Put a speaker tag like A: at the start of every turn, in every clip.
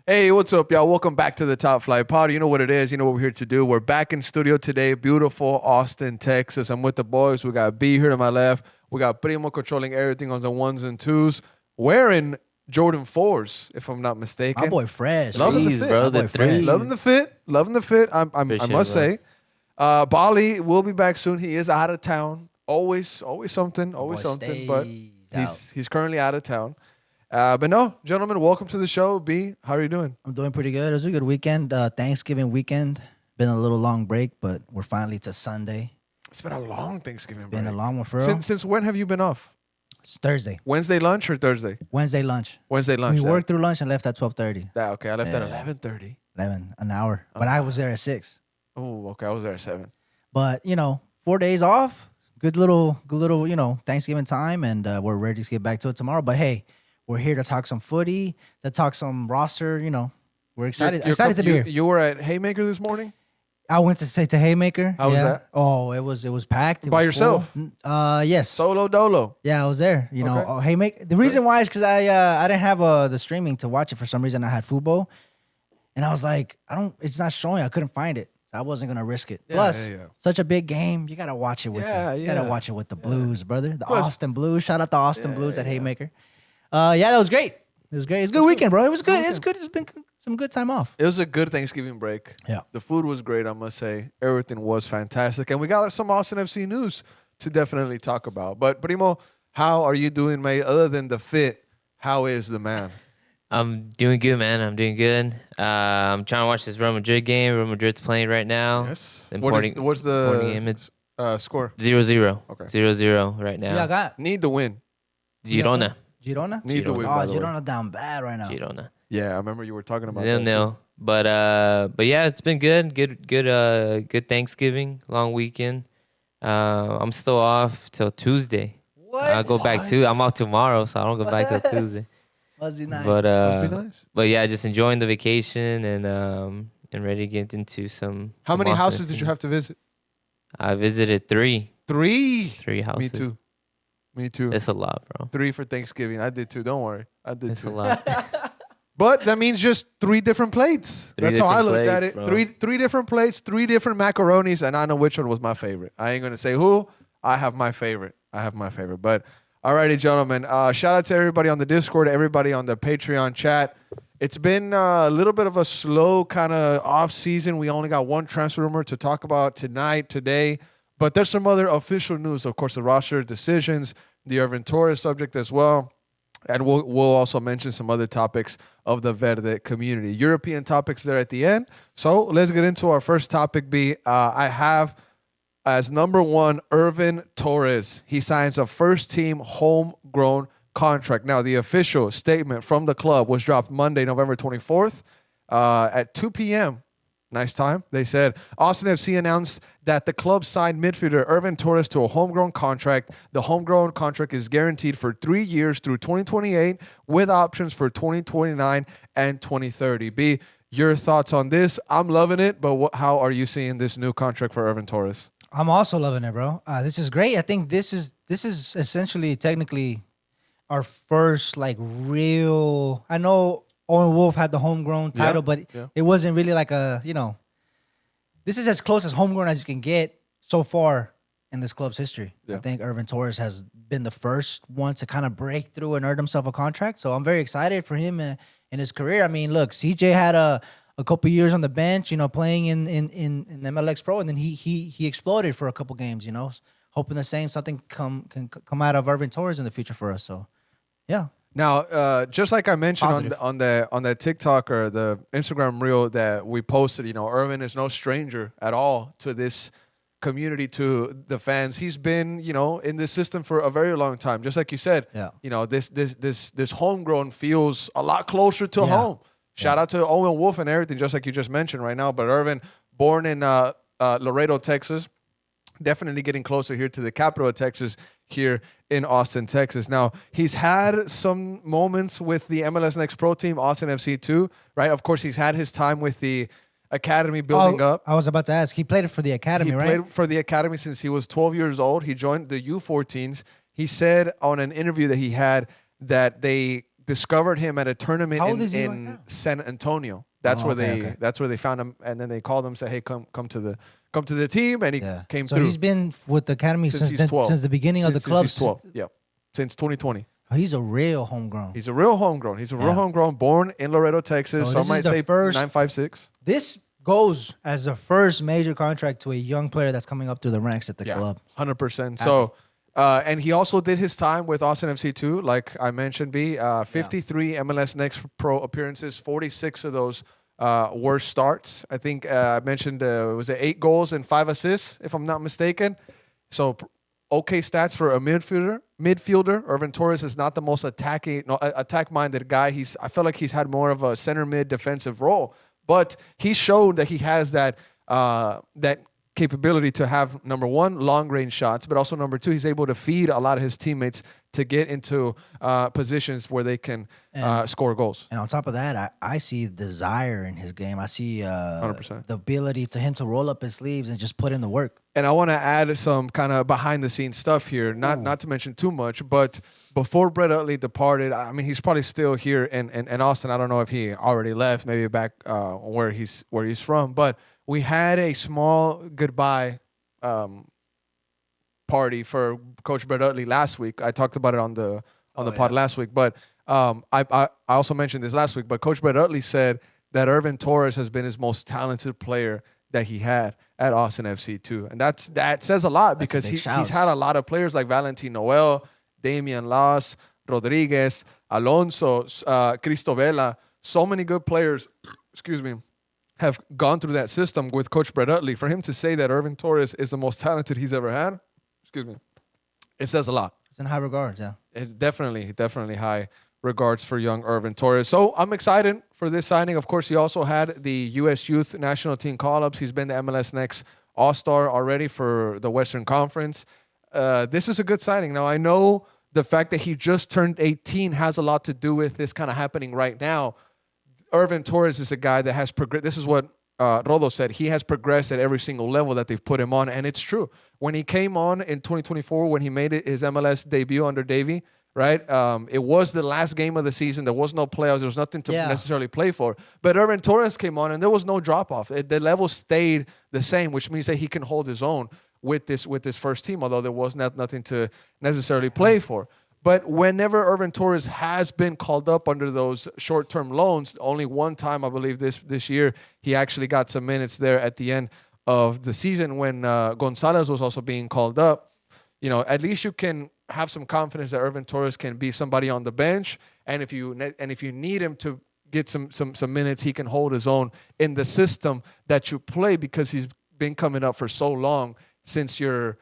A: Hey, what's up, y'all? Welcome back to the Top Flight Pod. You know what it is. You know what we're here to do. We're back in studio today. Beautiful Austin, Texas. I'm with the boys. We got B here to my left. We got Primo controlling everything on the ones and twos. Wearing Jordan 4s, if I'm not mistaken.
B: My boy fresh.
A: Loving the
C: Jeez,
A: fit.
C: bro,
B: My
C: the
B: boy
C: three.
B: fresh.
A: Loving the fit. Loving the fit. I
C: Appreciate
A: must
C: it,
A: say. Bali will be back soon. He is out of town. Always something. Always
B: boy
A: something. But
B: stays
A: he's currently out of town. But no, gentlemen, welcome to the show. B, how are you doing?
B: I'm doing pretty good. It was a good weekend. Thanksgiving weekend. Been a little long break, but we're finally to Sunday.
A: It's been a long Thanksgiving break.
B: Been a long one for real.
A: Since when have you been off?
B: It's Thursday.
A: Wednesday lunch or Thursday?
B: Wednesday lunch.
A: Wednesday lunch.
B: We worked through lunch and left at 12:30.
A: Okay, I left at
B: Yeah.
A: 11:30.
B: 11, an hour. But I was there at 6.
A: Oh, okay, I was there at 7.
B: But, 4 days off. Good little, Thanksgiving time. And we're ready to get back to it tomorrow. But, hey, we're here to talk some footy, to talk some roster. We're excited. Excited to be here.
A: You were at Haymaker this morning?
B: I went to Haymaker.
A: How was that?
B: Oh, it was packed. It
A: By
B: was
A: yourself?
B: full. Yes.
A: Solo dolo.
B: Yeah, I was there.
A: Okay.
B: Haymaker. The reason why is because I didn't have the streaming to watch it for some reason. I had Fubo, and I was like, It's not showing. I couldn't find it. So I wasn't gonna risk it.
A: Yeah,
B: Plus,
A: yeah.
B: such a big game. You gotta watch it with. You gotta watch it with the Blues, brother. The
A: Plus-
B: Austin Blues. Shout out to Austin Blues at Haymaker. That was great. It was great. It's a good weekend, bro. It was good. It's good. It's been some good time off.
A: It was a good Thanksgiving break.
B: Yeah.
A: The food was great, I must say. Everything was fantastic. And we got some Austin FC news to definitely talk about. But Primo, how are you doing, mate? Other than the fit, how is the man?
C: I'm doing good, man. I'm doing good. I'm trying to watch this Real Madrid game. Real Madrid's playing right now.
A: Yes.
C: Importing-
A: What's
C: importing
A: the
C: image.
A: score?
C: 0-0.
A: Okay.
C: 0-0 right now.
B: Yeah, I got
A: Need the win.
C: Girona.
B: Girona.
A: Need the win, by the way.
B: Girona down bad right now.
C: Girona.
A: Yeah, I remember you were talking about that.
C: 0-0. But yeah, it's been good. Good Thanksgiving, long weekend. I'm still off till Tuesday.
B: What?
C: I'll go back too. I'm off tomorrow, so I don't go back till Tuesday.
B: Must be nice.
C: But
A: Must be nice.
C: but yeah, just enjoying the vacation and ready to get into some.
A: How
C: some
A: many
C: Austin
A: houses did
C: FC.
A: you have to visit?
C: I visited 3
A: 3.
C: houses.
A: Me too.
C: It's a lot, bro.
A: 3 for Thanksgiving. I did too. Don't worry. I did
C: It's a
A: too.
C: lot.
A: But that means just 3 different plates.
C: Three
A: That's how I
C: different
A: looked at
C: plates,
A: it.
C: bro.
A: Three different plates, 3 different macaronis, and I know which one was my favorite. I ain't gonna say who. I have my favorite. But alrighty, gentlemen. Shout out to everybody on the Discord, everybody on the Patreon chat. It's been a little bit of a slow kind of off season. We only got one transfer rumor to talk about today. But there's some other official news. Of course, the roster decisions, the Ervin Torres subject as well. And we'll also mention some other topics of the Verde community. European topics there at the end. So let's get into our first topic, B. I have as number 1, Ervin Torres. He signs a first-team homegrown contract. Now, the official statement from the club was dropped Monday, November 24th at 2 p.m. Nice time. They said, Austin FC announced that the club signed midfielder Ervin Torres to a homegrown contract. The homegrown contract is guaranteed for 3 years through 2028 with options for 2029 and 2030. B, your thoughts on this? I'm loving it, but how are you seeing this new contract for Ervin Torres?
B: I'm also loving it, bro. This is great. I think this is essentially technically our first real. I know Owen Wolf had the homegrown title, but it wasn't really like a This is as close as homegrown as you can get so far in this club's history.
A: Yeah.
B: I think Ervin Torres has been the first one to kind of break through and earn himself a contract. So I'm very excited for him in his career. I mean, look, CJ had a couple years on the bench, playing in MLS Pro, and then he exploded for a couple games, hoping the same something can come out of Ervin Torres in the future for us. So, yeah.
A: Now, just like I mentioned
B: Positive.
A: on the TikTok or the Instagram reel that we posted, Ervin is no stranger at all to this community, to the fans. He's been, in this system for a very long time. Just like you said, this homegrown feels a lot closer to home. Shout out to Owen Wolf and everything, just like you just mentioned right now. But Ervin, born in Laredo, Texas, definitely getting closer here to the capital of Texas, here in Austin, Texas. Now, he's had some moments with the MLS Next Pro team, Austin FC too, right? Of course, he's had his time with the academy building up.
B: I was about to ask. He played for the academy, right?
A: He played for the academy since he was 12 years old. He joined the U14s. He said on an interview that he had that they discovered him at a tournament
B: How old is he right
A: in
B: now?
A: San Antonio. That's where that's where they found him, and then they called him, said, "Hey, come to the team," and he came
B: So
A: through.
B: he's been with the academy since
A: he's 12.
B: since the beginning of the club.
A: Since he's 12, yeah, since 2020.
B: He's a real homegrown.
A: He's a real homegrown. He's a real homegrown, born in Laredo, Texas.
B: So
A: Some
B: this
A: might
B: is the
A: say
B: first-
A: 956.
B: This goes as the first major contract to a young player that's coming up through the ranks at the club.
A: 100%. So, and he also did his time with Austin FC too. Like I mentioned, 53 MLS Next Pro appearances, 46 of those were starts. I think I mentioned was it 8 goals and 5 assists, if I'm not mistaken. So okay stats for a midfielder. Ervin Torres is not the most attack-minded guy. I feel like he's had more of a center mid defensive role, but he's shown that he has that capability to have, number one, long range shots, but also number two, he's able to feed a lot of his teammates to get into positions where they can score goals.
B: And on top of that, I see desire in his game. I see
A: 100%.
B: the ability to roll up his sleeves and just put in the work.
A: And I want to add some kind of behind the scenes stuff here, not to mention too much, but before Brett Utley departed, I mean, he's probably still here in Austin. I don't know if he already left, maybe back where he's from, but we had a small goodbye party for Coach Brett Utley last week. I talked about it on the pod last week, but I also mentioned this last week. But Coach Brett Utley said that Ervin Torres has been his most talented player that he had at Austin FC too, and that says a lot because he's had a lot of players like Valentin Noel, Damian Las, Rodriguez, Alonso, Cristo Vela, so many good players. Excuse me. Have gone through that system with Coach Brett Utley. For him to say that Ervin Torres is the most talented he's ever had, it says a lot.
B: It's in high regards, yeah.
A: It's definitely high regards for young Ervin Torres. So I'm excited for this signing. Of course, he also had the U.S. Youth National Team call-ups. He's been the MLS Next All-Star already for the Western Conference. This is a good signing. Now, I know the fact that he just turned 18 has a lot to do with this kind of happening right now. Ervin Torres is a guy that has progressed. This is what Rodo said. He has progressed at every single level that they've put him on, and it's true. When he came on in 2024, when he made his MLS debut under Davey, right? It was the last game of the season. There was no playoffs. There was nothing to necessarily play for. But Ervin Torres came on, and there was no drop-off. The level stayed the same, which means that he can hold his own with this first team, although there was nothing to necessarily play for. But whenever Ervin Torres has been called up under those short-term loans, only one time, I believe, this year, he actually got some minutes there at the end of the season when Gonzalez was also being called up. You know, at least you can have some confidence that Ervin Torres can be somebody on the bench, and if you need him to get some minutes, he can hold his own in the system that you play because he's been coming up for so long since your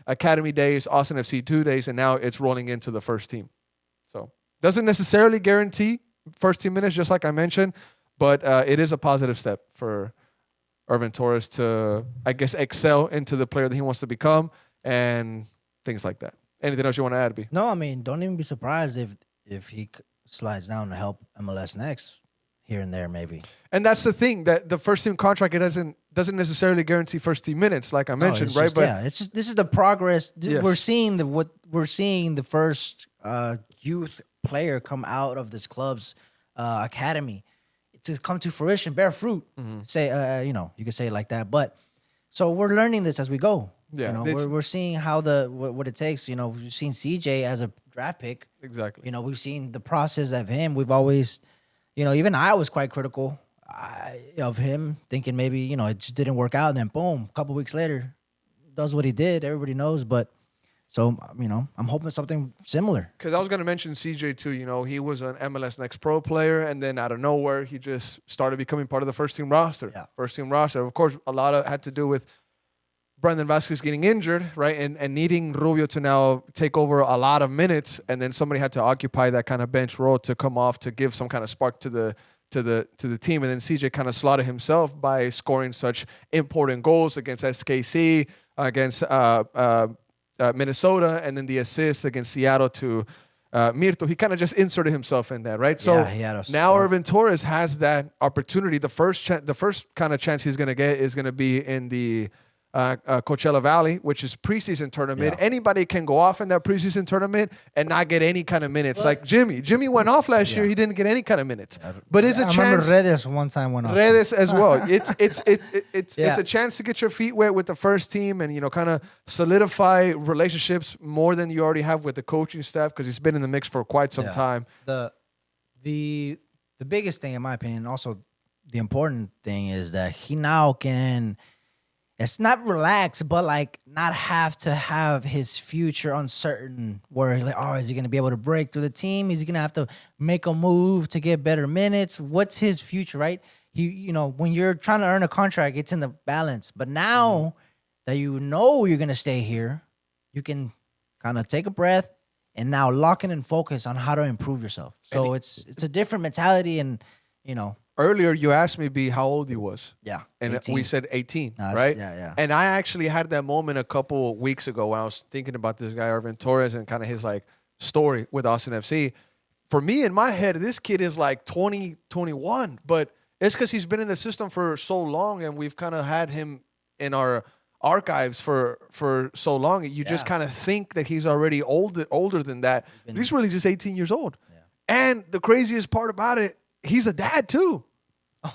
A: academy days, Austin FC 2 days, and now it's rolling into the first team. So doesn't necessarily guarantee first team minutes, just like I mentioned, but it is a positive step for Ervin Torres to, I guess, excel into the player that he wants to become and things like that. Anything else you want to add, B?
B: No, I mean, don't even be surprised if he slides down to help MLS Next here and there, maybe.
A: And that's the thing, that the first team contract, it doesn't necessarily guarantee first team minutes, like I mentioned, right?
B: It's just this is the progress.
A: Yes.
B: We're seeing the first youth player come out of this club's academy to come to fruition, bear fruit.
A: Mm-hmm.
B: Say, you could say it like that. But so we're learning this as we go.
A: Yeah,
B: we're seeing how what it takes. We've seen CJ as a draft pick.
A: Exactly.
B: We've seen the process of him. We've always, even I was quite critical of him, thinking maybe it just didn't work out, and then boom, a couple weeks later, does what he did. Everybody knows, but so I'm hoping something similar.
A: Because I was going to mention CJ too. He was an MLS Next Pro player, and then out of nowhere, he just started becoming part of the first team roster.
B: Yeah.
A: First team roster. Of course, a lot of had to do with Brandon Vasquez getting injured, right, and needing Rubio to now take over a lot of minutes, and then somebody had to occupy that kind of bench role to come off to give some kind of spark to the team, and then CJ kind of slotted himself by scoring such important goals against SKC, against Minnesota, and then the assist against Seattle to Mirto. He kind of just inserted himself in that, right? So now Ervin Torres has that opportunity. The first kind of chance he's going to get is going to be in the Coachella Valley, which is preseason tournament.
B: Yeah.
A: Anybody can go off in that preseason tournament and not get any kind of minutes. Like Jimmy. Jimmy went off last year. He didn't get any kind of minutes. But it's a
B: I
A: chance.
B: remember Redes one time went off.
A: Redes as well. It's
B: Yeah.
A: a chance to get your feet wet with the first team and kind of solidify relationships more than you already have with the coaching staff because he's been in the mix for quite some time.
B: The biggest thing in my opinion, also the important thing is that he now can. It's not relax, but like not have to have his future uncertain. Where he's like, oh, is he gonna be able to break through the team? Is he gonna have to make a move to get better minutes? What's his future, right? When you're trying to earn a contract, it's in the balance. But now that you're gonna stay here, you can kind of take a breath and now lock in and focus on how to improve yourself. So it's a different mentality, and
A: Earlier, you asked me, B, how old he was.
B: Yeah,
A: And
B: 18.
A: we said 18,
B: No,
A: right?
B: yeah.
A: And I actually had that moment a couple of weeks ago when I was thinking about this guy, Ervin Torres, and kind of his story with Austin FC. For me, in my head, this kid is like 20, 21, but it's because he's been in the system for so long, and we've kind of had him in our archives for so long. You just kind of think that he's already older than that. But he's really just 18 years old. Yeah. And the craziest part about it, he's a dad too.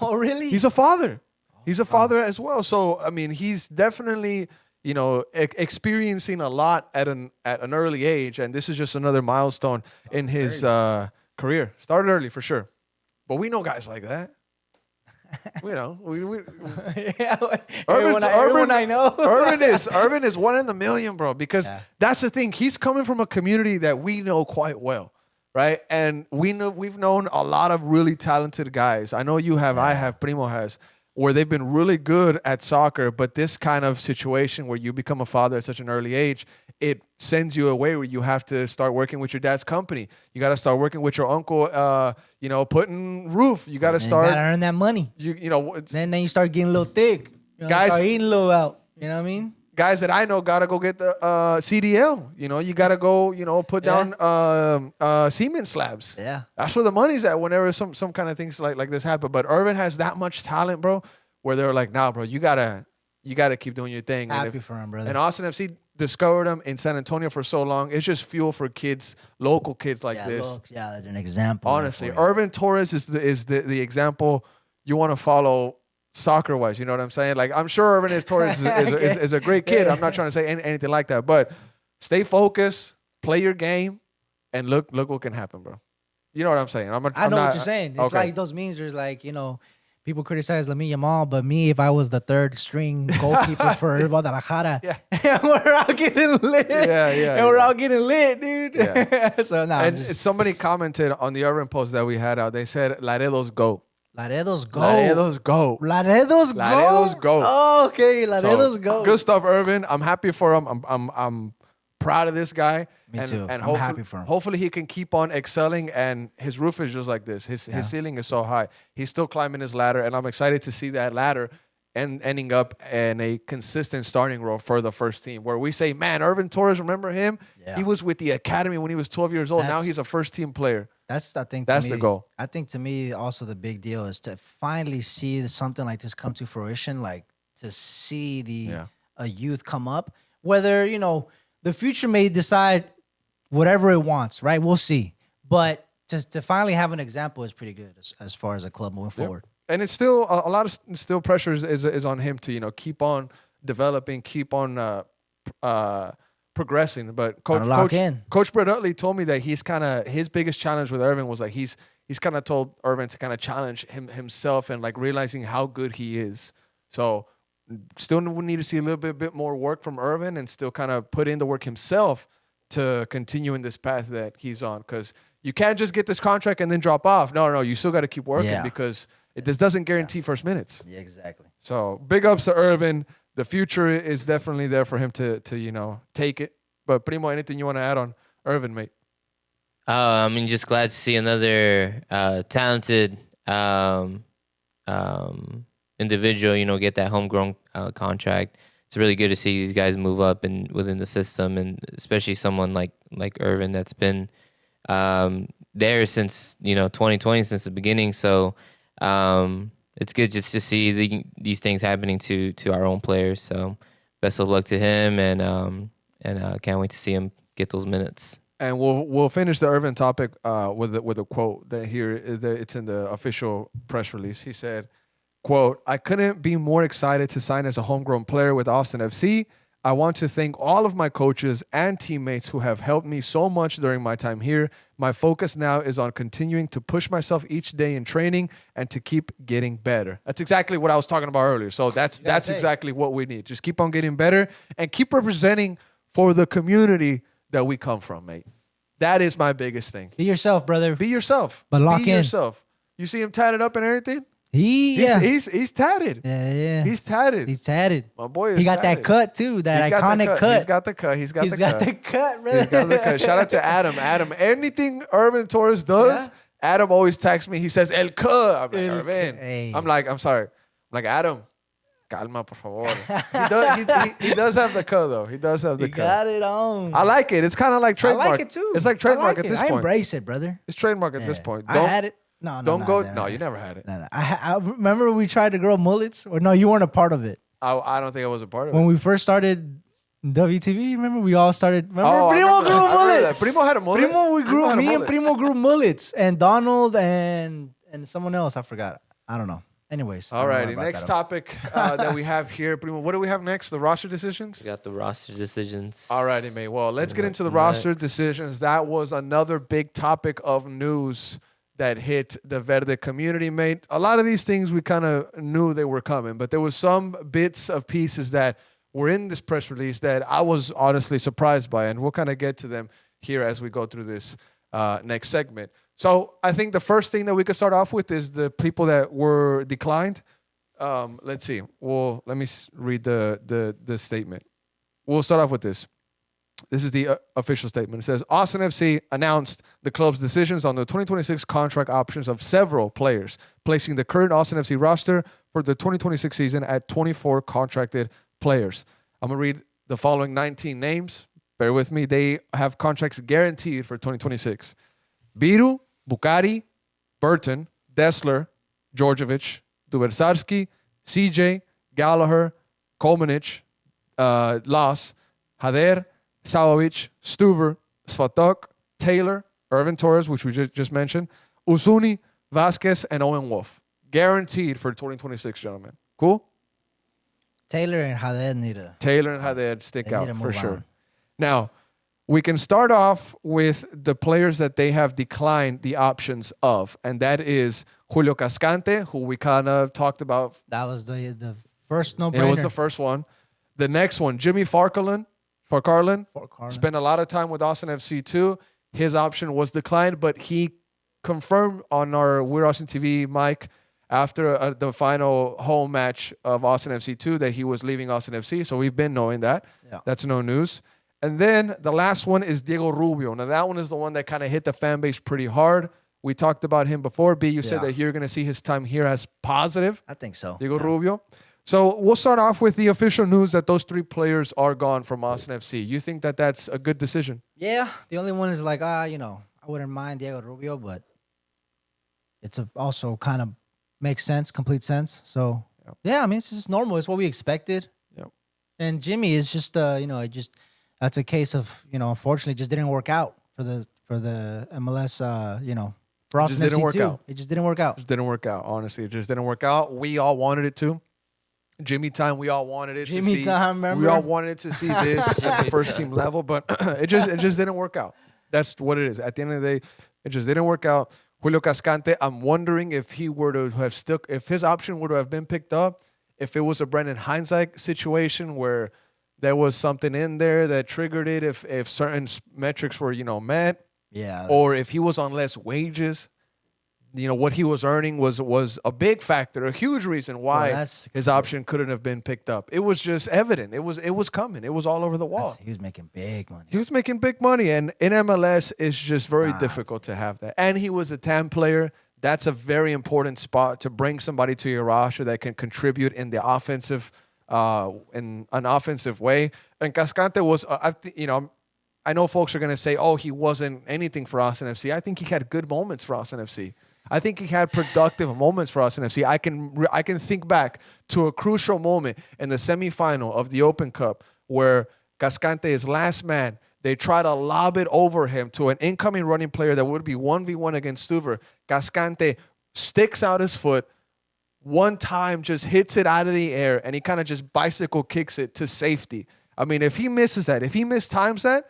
B: Oh, really?
A: He's a father. He's a father as well. So, I mean, he's definitely, experiencing a lot at an early age. And this is just another milestone in his career. Started early for sure. But we know guys like that. We
B: everyone I know.
A: Ervin is one in a million, bro, because that's the thing. He's coming from a community that we know quite well. Right, and we've known a lot of really talented guys. I know you have, I have, Primo has, where they've been really good at soccer. But this kind of situation where you become a father at such an early age, it sends you away where you have to start working with your dad's company. You got to start working with your uncle. Putting roof. You got to start.
B: You got to earn that money. Then you start getting a little thick.
A: Guys,
B: start eating a little out. You know what I mean?
A: Guys that I know gotta go get the CDL. You gotta go. Put down cement slabs.
B: Yeah,
A: that's where the money's at. Whenever some kind of things like this happen. But Ervin has that much talent, bro. Where they're like, nah, bro, you gotta keep doing your thing.
B: Happy for him, brother.
A: And Austin FC discovered him in San Antonio for so long. It's just fuel for kids, local kids like this.
B: That's an example.
A: Honestly, Ervin Torres is the example you want to follow. Soccer wise, you know what I'm saying? Like, I'm sure Ervin Torres is a great kid. I'm not trying to say anything like that, but stay focused, play your game, and look what can happen, bro. You know what I'm saying? I know
B: what you're saying. It's like those memes where like, people criticize Lamine Yamal, but me, if I was the third string goalkeeper for Guadalajara, we're out getting lit. And we're out getting lit, dude. Yeah. So now.
A: And somebody commented on the Ervin post that we had out. They said Laredo's GOAT.
B: Laredo's go.
A: Laredo's go.
B: Laredo's go.
A: Laredo's go.
B: Oh, okay. Laredo's go.
A: Good stuff, Ervin. I'm happy for him. I'm proud of this guy.
B: Me too.
A: And
B: I'm happy for him.
A: Hopefully he can keep on excelling, and his roof is just like this. His ceiling is so high. He's still climbing his ladder, and I'm excited to see that ladder and ending up in a consistent starting role for the first team. Where we say, man, Ervin Torres, remember him? Yeah. He was with the academy when he was 12 years old. Now he's a first team player.
B: That's
A: the goal.
B: I think to me also the big deal is to finally see something like this come to fruition, like to see a youth come up. Whether the future may decide whatever it wants, right? We'll see. But to finally have an example is pretty good as far as a club moving forward.
A: And it's still a lot of pressure is on him to keep on developing, keep on progressing. But Coach Brett Utley told me that he's kind of his biggest challenge with Ervin was like he's kind of told Ervin to kind of challenge himself and like realizing how good he is. So still need to see a little bit more work from Ervin and still kind of put in the work himself to continue in this path that he's on, because you can't just get this contract and then drop off. No, you still got to keep working because this doesn't guarantee first minutes.
B: Yeah, exactly.
A: So big ups to Ervin. The future is definitely there for him to take it. But Primo, anything you want to add on Ervin, mate?
C: Just glad to see another talented individual, get that homegrown contract. It's really good to see these guys move up and within the system, and especially someone like Ervin that's been there since 2020, since the beginning. So it's good just to see these things happening to our own players. So best of luck to him, and can't wait to see him get those minutes.
A: And we'll finish the Ervin topic with a quote that here it's in the official press release. He said, quote, "I couldn't be more excited to sign as a homegrown player with Austin FC. I want to thank all of my coaches and teammates who have helped me so much during my time here. My focus now is on continuing to push myself each day in training and to keep getting better." That's exactly what I was talking about earlier. So that's exactly what we need. Just keep on getting better and keep representing for the community that we come from, mate. That is my biggest thing.
B: Be yourself, brother.
A: Be yourself.
B: But lock
A: Be
B: in.
A: yourself. You see him tatted up and everything?
B: He's
A: tatted.
B: Yeah.
A: He's tatted.
B: He's tatted.
A: My boy is
B: He got
A: tatted.
B: that cut too, that iconic cut.
A: He's got the cut. He's got
B: He's
A: the
B: got
A: cut.
B: the cut, brother.
A: He's got the cut. Shout out to Adam. Adam, anything Ervin Torres does, Adam always texts me. He says, El cut. I'm like, Ervin.
B: Hey.
A: I'm sorry. I'm like, Adam, calma, por favor. He does have the cut, though. He does have the
B: You
A: cut.
B: got it on.
A: I like it. It's kind of like
B: I
A: trademark.
B: like it too.
A: It's like trademark at this
B: I
A: point.
B: embrace it, brother.
A: It's trademark at this point.
B: I had it. No,
A: Don't go. No, you never had it.
B: No. I remember we tried to grow mullets. Or no, you weren't a part of it.
A: I don't think I was a part of it.
B: When we first started WTV, remember we all started. Remember
A: I
B: Primo grew a
A: remember
B: mullet.
A: that. Primo had a mullet.
B: Primo, we grew.
A: had a
B: Me and
A: mullet.
B: Primo grew mullets, and Donald and someone else. I forgot. I don't know. Anyways.
A: All righty. Next topic that we have here, Primo. What do we have next? The roster decisions?
C: We got the roster decisions.
A: All righty, mate. Well, let's get into the
C: Next.
A: roster decisions. That was another big topic of news that hit the Verde community, mate. A lot of these things we kind of knew they were coming, but there was some bits of pieces that were in this press release that I was honestly surprised by, and we'll kind of get to them here as we go through this next segment. So I think the first thing that we could start off with is the people that were declined. Let's see. Well, let me read the statement. We'll start off with this. This is the official statement. It says, Austin FC announced the club's decisions on the 2026 contract options of several players, placing the current Austin FC roster for the 2026 season at 24 contracted players. I'm going to read the following 19 names. Bear with me. They have contracts guaranteed for 2026. Biru, Bukari, Burton, Dessler, Djordjevic, Dubersarski, CJ, Gallagher, Kolmanich, Las, Hader, Savovic, Stuver, Svatok, Taylor, Ervin Torres, which we just mentioned, Uzuni, Vasquez, and Owen Wolf. Guaranteed for 2026, gentlemen. Cool?
B: Taylor and Haddad need to.
A: Taylor and Haddad stick
B: They need
A: out
B: to
A: for
B: move
A: sure.
B: on.
A: Now, we can start off with the players that they have declined the options of, and that is Julio Cascante, who we kind of talked about.
B: That was the first no-brainer.
A: It was the first one. The next one, Jimmy Farcarlin, spent a lot of time with Austin FC too. His option was declined, but he confirmed on our We're Austin TV mic after the final home match of Austin FC 2 that he was leaving Austin FC. So we've been knowing that.
B: Yeah.
A: That's no news. And then the last one is Diego Rubio. Now that one is the one that kind of hit the fan base pretty hard. We talked about him before. B, you said that you're going to see his time here as positive.
B: I think so.
A: Diego Rubio. So we'll start off with the official news that those three players are gone from Austin FC. You think that that's a good decision?
B: Yeah, the only one is like, I wouldn't mind Diego Rubio, but it's also kind of makes sense, complete sense. So, yeah, I mean, it's just normal. It's what we expected.
A: Yep.
B: And Jimmy is just, that's a case of, unfortunately, it just didn't work out for the MLS, for Austin
A: didn't
B: FC
A: work
B: too.
A: out.
B: It just didn't work out.
A: It didn't work out, honestly. It just didn't work out. We all wanted it to. Jimmy time, we all wanted it to see.
B: Jimmy time, remember?
A: We all wanted to see this at the first team level, but it just didn't work out. That's what it is. At the end of the day, it just didn't work out. Julio Cascante, I'm wondering if he were to have stuck, if his option would have been picked up, if it was a Brendan Hindsight situation where there was something in there that triggered it, if certain metrics were, met,
B: Yeah.
A: or if he was on less wages. What he was earning was a big factor, a huge reason why his option couldn't have been picked up. It was just evident. It was coming. It was all over the wall.
B: He was making big money.
A: He was making big money, and in MLS, it's just very difficult to have that. And he was a TAM player. That's a very important spot to bring somebody to your roster that can contribute in the offensive, in an offensive way. And Cascante was, I know folks are going to say, oh, he wasn't anything for Austin FC. I think he had good moments for Austin FC. I think he had productive moments for Austin FC. I can think back to a crucial moment in the semifinal of the Open Cup where Cascante is last man. They try to lob it over him to an incoming running player that would be 1v1 against Stuver. Cascante sticks out his foot, one time just hits it out of the air, and he kind of just bicycle kicks it to safety. I mean, if he misses that, if he mistimes that,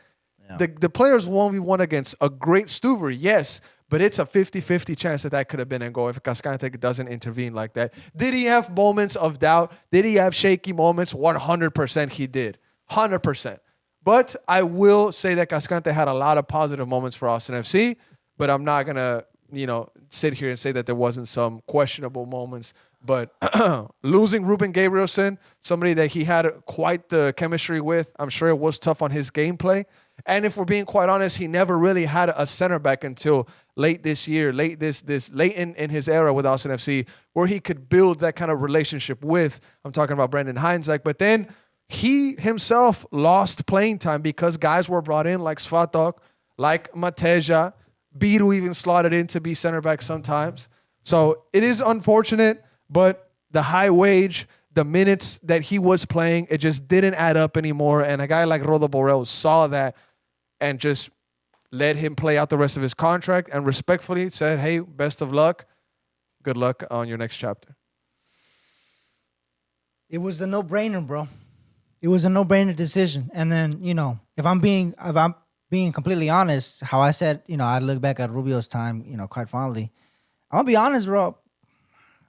A: the player's 1v1 against a great Stuver, yes, but it's a 50-50 chance that could have been a goal if Cascante doesn't intervene like that. Did he have moments of doubt? Did he have shaky moments? 100% he did. 100%. But I will say that Cascante had a lot of positive moments for Austin FC, but I'm not going to, sit here and say that there wasn't some questionable moments. But losing Ruben Gabrielson, somebody that he had quite the chemistry with, I'm sure it was tough on his gameplay. And if we're being quite honest, he never really had a center back until late this year, late in his era with Austin FC, where he could build that kind of relationship with. I'm talking about Brandon Heinzek. But then he himself lost playing time because guys were brought in like Svatok, like Mateja, Biru even slotted in to be center back sometimes. So it is unfortunate, but the high wage, the minutes that he was playing, it just didn't add up anymore. And a guy like Rodo Borrell saw that and just let him play out the rest of his contract and respectfully said, hey, best of luck. Good luck on your next chapter.
B: It was a no-brainer, bro. It was a no-brainer decision. And then, if I'm being completely honest, how I said, I look back at Rubio's time, quite fondly. I'm going to be honest, bro.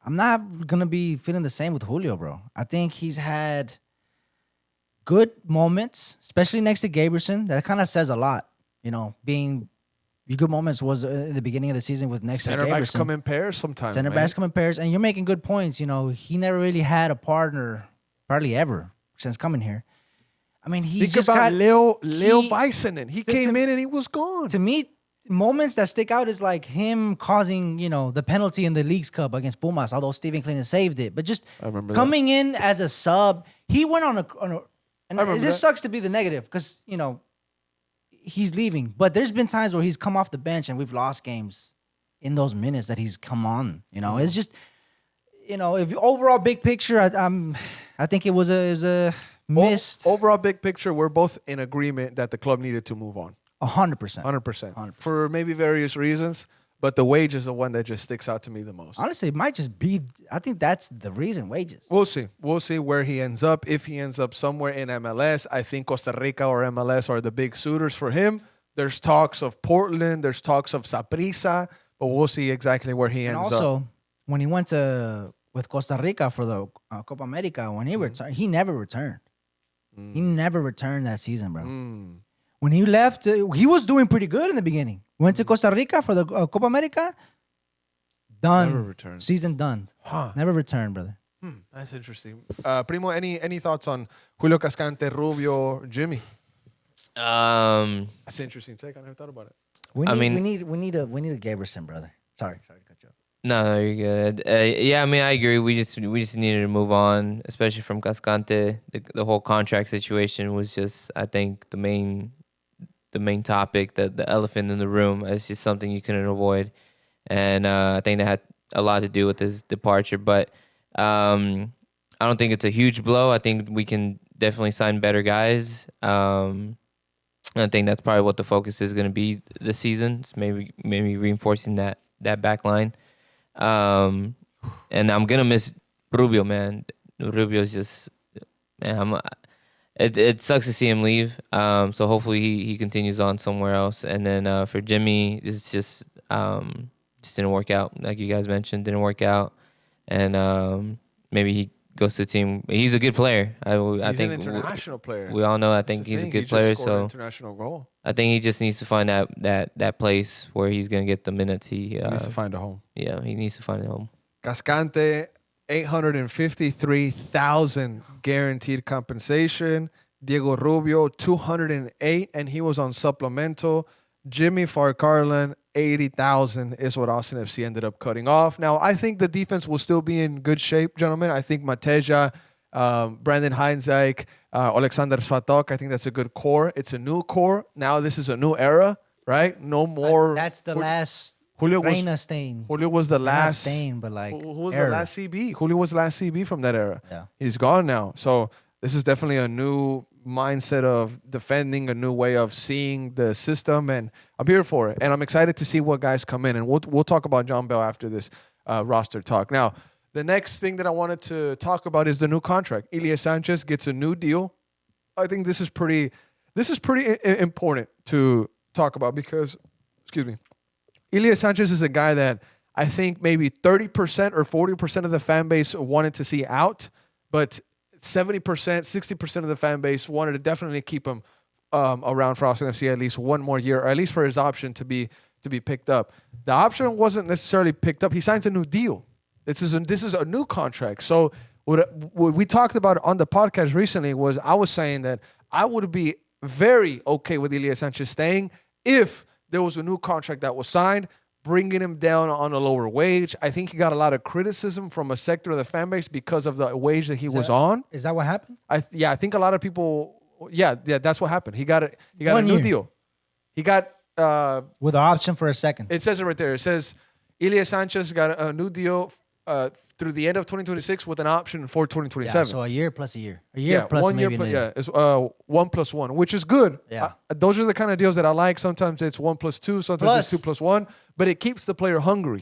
B: I'm not going to be feeling the same with Julio, bro. I think he's had good moments, especially next to Gabrielson. That kind of says a lot. Being good moments was in the beginning of the season with next to Gabrielson.
A: Center backs come in pairs sometimes.
B: Center backs come in pairs, and you're making good points. He never really had a partner, hardly ever, since coming here. I mean, he's
A: Think
B: just
A: about
B: got
A: Leo Väisänen. He came in and he was gone.
B: To me, moments that stick out is like him causing, the penalty in the Leagues Cup against Pumas, although Steven Clinton saved it. But just coming in as a sub, he went on a and it just sucks to be the negative because, he's leaving. But there's been times where he's come off the bench and we've lost games in those minutes that he's come on. It's just, if overall big picture, I think it was a missed.
A: Overall big picture, we're both in agreement that the club needed to move on.
B: 100%.
A: 100%. For maybe various reasons, but the wage is the one that just sticks out to me the most.
B: Honestly, it might just be, I think that's the reason, wages.
A: We'll see. We'll see where he ends up. If he ends up somewhere in MLS, I think Costa Rica or MLS are the big suitors for him. There's talks of Portland. There's talks of Saprissa, but we'll see exactly where he ends up.
B: And also, when he went with Costa Rica for the Copa America, when he returned, he never returned. He never returned that season, bro. When he left, he was doing pretty good in the beginning. Went to Costa Rica for the Copa America. Done.
A: Never returned.
B: Season done. Never returned, brother.
A: That's interesting. Primo, any thoughts on Julio Cascante, Rubio, Jimmy? That's an interesting take. I never thought about it.
B: We need a Gabrielson, brother. Sorry to cut you off.
C: No, you're good. I agree. We just needed to move on, especially from Cascante. The whole contract situation was just, I think, the main topic, the elephant in the room. It's just something you couldn't avoid, and I think that had a lot to do with his departure. But I don't think it's a huge blow. I think we can definitely sign better guys. I think that's probably what the focus is going to be this season. It's maybe reinforcing that back line. And I'm gonna miss Rubio, man. Rubio's just, man. It sucks to see him leave. So hopefully he continues on somewhere else. And then for Jimmy, it's just didn't work out. Like you guys mentioned, didn't work out. And maybe he goes to a team. He's a good player. I think
A: he's an international player.
C: We all know. I think he's a good player. So
A: international goal.
C: I think he just needs to find that place where he's gonna get the minutes. He
A: needs to find a home.
C: Yeah, he needs to find a home.
A: Cascante, 853,000 guaranteed compensation. Diego Rubio, 208, and he was on supplemental. Jimmy Farcarlin, 80,000 is what Austin FC ended up cutting off. Now, I think the defense will still be in good shape, gentlemen. I think Mateja, Brandon Heinzek, Alexander Svatok, I think that's a good core. It's a new core. Now this is a new era, right? No more.
B: That's the last Reina stain.
A: Julio was the
B: Not
A: last
B: stain, but like
A: who was
B: era.
A: the last CB? Julio was the last CB from that era.
B: Yeah.
A: He's gone now. So this is definitely a new mindset of defending, a new way of seeing the system, and I'm here for it. And I'm excited to see what guys come in, and we'll talk about John Bell after this roster talk. Now, the next thing that I wanted to talk about is the new contract. Ilie Sanchez gets a new deal. I think this is pretty important to talk about because, excuse me, Ilie Sanchez is a guy that I think maybe 30% or 40% of the fan base wanted to see out, but 70%, 60% of the fan base wanted to definitely keep him around for Austin FC at least one more year, or at least for his option to be picked up. The option wasn't necessarily picked up. He signs a new deal. This is a new contract. So what we talked about on the podcast recently was I was saying that I would be very okay with Ilie Sanchez staying if there was a new contract that was signed, bringing him down on a lower wage. I think he got a lot of criticism from a sector of the fan base because of the wage that he was on.
B: Is that what happened?
A: I think a lot of people. Yeah, that's what happened. He got a
B: 1
A: new
B: year.
A: deal. He got
B: With the option for a second.
A: it says it right there. It says Ilie Sanchez got a new deal through the end of 2026 with an option for 2027.
B: Yeah, so a year plus a year. A year plus
A: 1 year
B: maybe
A: plus,
B: an year.
A: it's 1+1, which is good.
B: Yeah.
A: Those are the kind of deals that I like. Sometimes it's 1+2, sometimes
B: Plus-
A: it's 2+1, but it keeps the player hungry.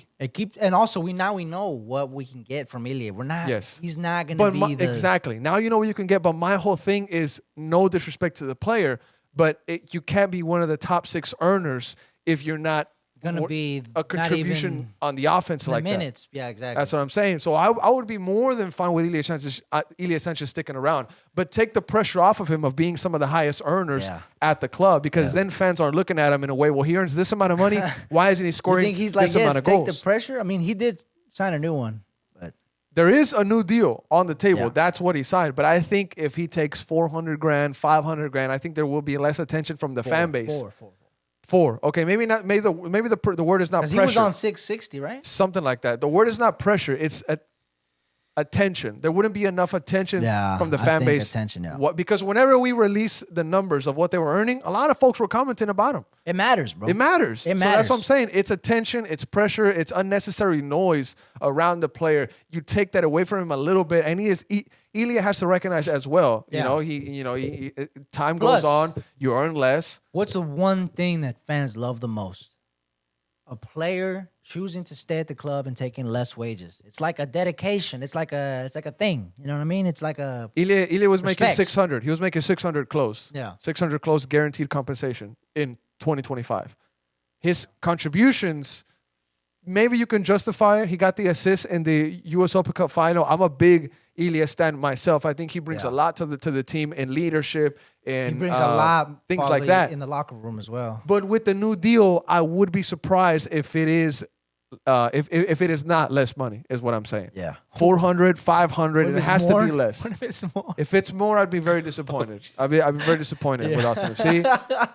B: And also we know what we can get from Ilie. We're not.
A: Yes.
B: He's not going to be the.
A: Exactly. Now you know what you can get, but my whole thing is no disrespect to the player, but you can't be one of the top 6 earners if you're not
B: Gonna be
A: a
B: not
A: contribution
B: even
A: on the offense
B: the
A: like that.
B: minutes. Yeah, exactly.
A: That's what I'm saying. So I would be more than fine with Ilie Sanchez sticking around, but take the pressure off of him of being some of the highest earners at the club, because then fans aren't looking at him in a way, well, he earns this amount of money. Why isn't he
B: You
A: scoring
B: think he's like,
A: this amount
B: yes,
A: of
B: take
A: goals?
B: the pressure? I mean, he did sign a new one, but
A: There is a new deal on the table.
B: Yeah.
A: That's what he signed. But I think if he takes 400 grand, 500 grand, I think there will be less attention from the fan base.
B: Four.
A: Okay, maybe not. Maybe the word is not
B: Because
A: pressure.
B: he was on 660, right?
A: Something like that. The word is not pressure. It's attention. There wouldn't be enough attention from the fan base.
B: Attention, yeah.
A: Because whenever we release the numbers of what they were earning, a lot of folks were commenting about him.
B: It matters, bro.
A: It matters.
B: It
A: So
B: matters.
A: that's what I'm saying. It's attention, it's pressure, it's unnecessary noise around the player. You take that away from him a little bit, and Ilie has to recognize as well.
B: Yeah.
A: He time
B: Plus-
A: goes on, you earn less.
B: What's the one thing that fans love the most? A player choosing to stay at the club and taking less wages. It's like a dedication. It's like a thing. You know what I mean? It's like a
A: Ilie was making
B: Respects.
A: 600. He was making 600 close.
B: Yeah.
A: 600 close guaranteed compensation in 2025. His contributions, maybe you can justify it. He got the assist in the US Open Cup final. I'm a big Ilie stan myself. I think he brings a lot to the team in leadership and
B: he brings a lot
A: things
B: probably
A: like that.
B: in the locker room as well.
A: But with the new deal, I would be surprised if it is if it is not less money, is what I'm saying.
B: Yeah.
A: 400, 500,
B: What if
A: it
B: it's
A: has
B: more?
A: to be less.
B: What if it's more?
A: If it's more, I'd be very disappointed. I'd be very disappointed with Austin FC.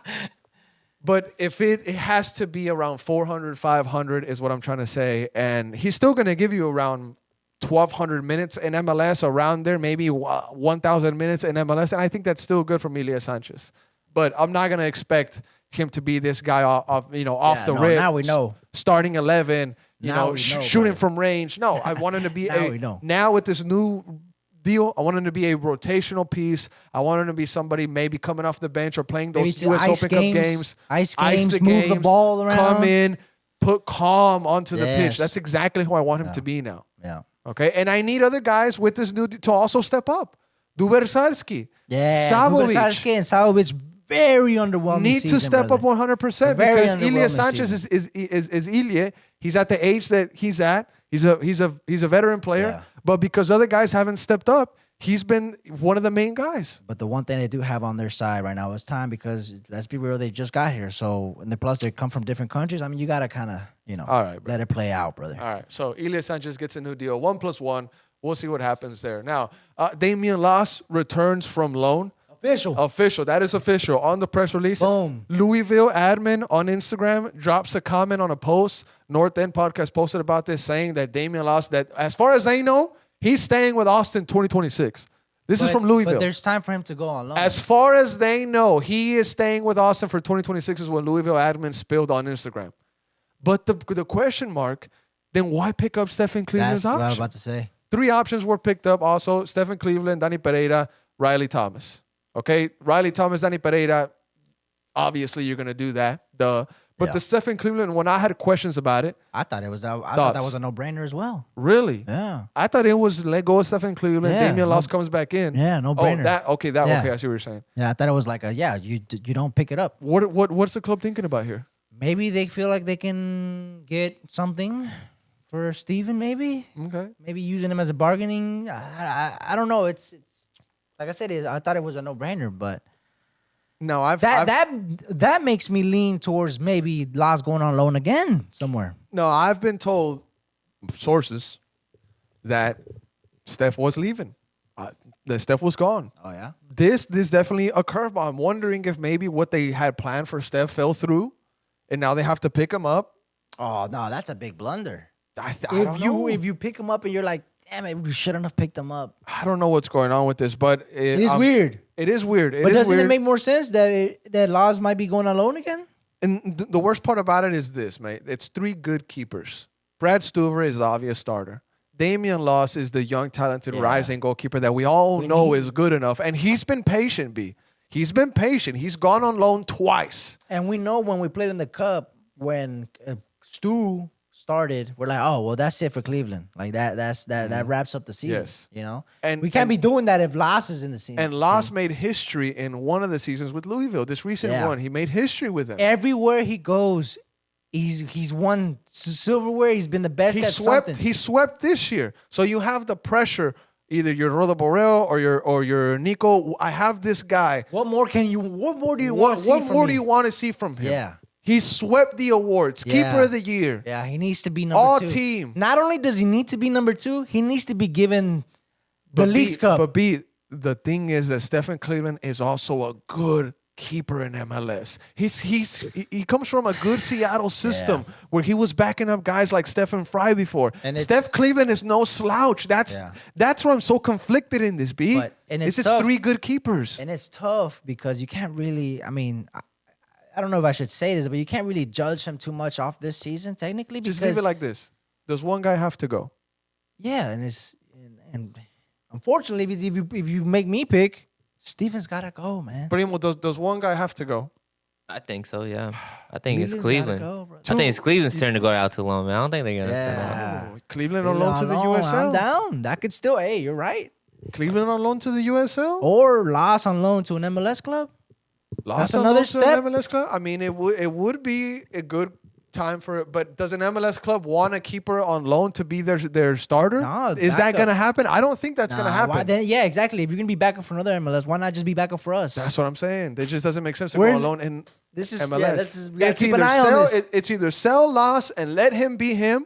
A: But if it has to be around 400, 500 is what I'm trying to say. And he's still going to give you around 1,200 minutes in MLS, around there, maybe 1,000 minutes in MLS. And I think that's still good from Ilie Sanchez. But I'm not going to expect him to be this guy off the rip.
B: Now we know.
A: Starting 11,
B: Now we know,
A: shooting
B: brother.
A: from range. No, I want him to be
B: Now we know.
A: now with this new deal, I want him to be a rotational piece. I want him to be somebody maybe coming off the bench or playing
B: Maybe
A: those
B: to
A: US
B: ice
A: Open Cup
B: games,
A: games.
B: ice
A: ice
B: games, move the ball around.
A: Come in, put calm onto the pitch.
B: Yes.
A: That's exactly who I want him to be now.
B: Yeah.
A: Okay, and I need other guys with this new to also step up. Dubersarski,
B: Yeah.
A: Savovic
B: Dubersarski and Savovic very underwhelming.
A: need to
B: season,
A: step
B: brother.
A: up 100%
B: Very
A: because Ilie
B: underwhelming
A: Sanchez is Ilie. He's at the age that he's at. He's a veteran player,
B: Yeah.
A: but because other guys haven't stepped up, he's been one of the main guys.
B: But the one thing they do have on their side right now is time, because let's be real, they just got here. So, and plus they come from different countries. I mean, you got to kind of,
A: All right, bro.
B: let it play out, brother.
A: All right, so Ilie Sanchez gets a new deal, 1+1. We'll see what happens there. Now, Damian Loss returns from loan. Official. That is official. On the press release,
B: Boom.
A: Louisville admin on Instagram drops a comment on a post. North End Podcast posted about this, saying that Damian Loss, that as far as they know, he's staying with Austin 2026. This is from Louisville.
B: But there's time for him to go on loan.
A: As far as they know, he is staying with Austin for 2026 is what Louisville admin spilled on Instagram. But the question mark, then why pick up Stephen Cleveland's
B: That's what I was
A: option?
B: about to say.
A: 3 options were picked up also. Stephen Cleveland, Danny Pereira, Riley Thomas. Okay? Riley Thomas, Danny Pereira, obviously you're going to do that. Duh. But
B: Yeah.
A: the Stephen Cleveland, when I had questions about it,
B: I thought it was. I thought
A: Thoughts?
B: that was a no-brainer as well.
A: really?
B: Yeah.
A: I thought it was let go of Stephen Cleveland.
B: Yeah,
A: Damian
B: no-
A: Loss comes back in.
B: Yeah, no-brainer.
A: Oh, okay,
B: Yeah.
A: okay. I see what you're saying.
B: Yeah, I thought it was like you don't pick it up.
A: What's the club thinking about here?
B: Maybe they feel like they can get something for Steven. Maybe
A: Okay.
B: using him as a bargaining. I don't know. It's like I said. I thought it was a no-brainer, but
A: No, I've
B: that makes me lean towards maybe Las going on loan again somewhere.
A: no, I've been told sources that Steph was leaving. That Steph was gone.
B: Oh yeah.
A: This definitely a curveball. I'm wondering if maybe what they had planned for Steph fell through, and now they have to pick him up.
B: Oh no, that's a big blunder.
A: I don't know.
B: If you pick him up and you're like, damn it, we shouldn't have picked him up.
A: I don't know what's going on with this, but
B: It is weird.
A: It is weird.
B: But doesn't it make more sense that Laws might be going on loan again?
A: And the worst part about it is this, mate. It's 3 good keepers. Brad Stuver is the obvious starter. Damian Loss is the young, talented,
B: Yeah.
A: rising goalkeeper that we all know is good enough. And he's been patient, B. He's been patient. He's gone on loan twice.
B: And we know when we played in the Cup, when Stu started, we're like, oh, well, that's it for Cleveland. Like that wraps up the season.
A: Yes.
B: You know?
A: And-
B: we can't
A: and-
B: be doing that if Lass is in the season.
A: And Loss made history in one of the seasons with Louisville. This recent
B: Yeah.
A: one, he made history with them.
B: Everywhere he goes, he's won silverware. He's been the best at something.
A: He swept this year. So you have the pressure. Either you're Rodo Borrell or you're Nico. I have this guy.
B: What more do you want to
A: What
B: see from
A: more
B: me?
A: do you want to see from him?
B: Yeah.
A: He swept the awards.
B: Yeah.
A: Keeper of the year.
B: Yeah, he needs to be number
A: All
B: 2.
A: team.
B: Not only does he need to be number 2, he needs to be given the League's Cup.
A: But B, the thing is that Stephen Cleveland is also a good keeper in MLS. He comes from a good Seattle system where he was backing up guys like Stephen Fry before.
B: And it's-
A: Steph Cleveland is no slouch. That's why I'm so conflicted in this, B.
B: And
A: This
B: it's
A: is
B: tough.
A: 3 good keepers.
B: And it's tough because you can't really, I don't know if I should say this, but you can't really judge him too much off this season, technically. Because,
A: Just leave it like this. Does one guy have to go?
B: yeah, and unfortunately, if you make me pick, Steven's got to go, man.
A: Primo, does one guy have to go?
C: I think so. Yeah, I think it's
B: Cleveland's gotta
C: Cleveland.
B: go, bro.
C: I think it's Cleveland's turn to go out to loan, man. I don't think they're gonna send out.
B: Yeah.
A: Oh, Cleveland on loan to the
B: I'm
A: USL?
B: down. That could still, hey, you're right.
A: Cleveland on loan to the USL?
B: Or Las on loan to an MLS club.
A: Lost
B: another
A: another
B: step.
A: MLS club. I mean, it would be a good time for it. But does an MLS club want a keeper on loan to be their starter?
B: No,
A: Is that
B: backup.
A: going to happen? I don't think that's going to
B: Nah,
A: happen.
B: why then, yeah, exactly. If you're gonna be backup for another MLS, why not just be backup for us?
A: That's what I'm saying. It just doesn't make sense to
B: We're
A: go
B: in-
A: on loan in
B: This is
A: MLS.
B: yeah. This is we gotta
A: it's
B: keep an
A: either
B: eye on
A: sell.
B: this.
A: It's either sell Loss and let him be him,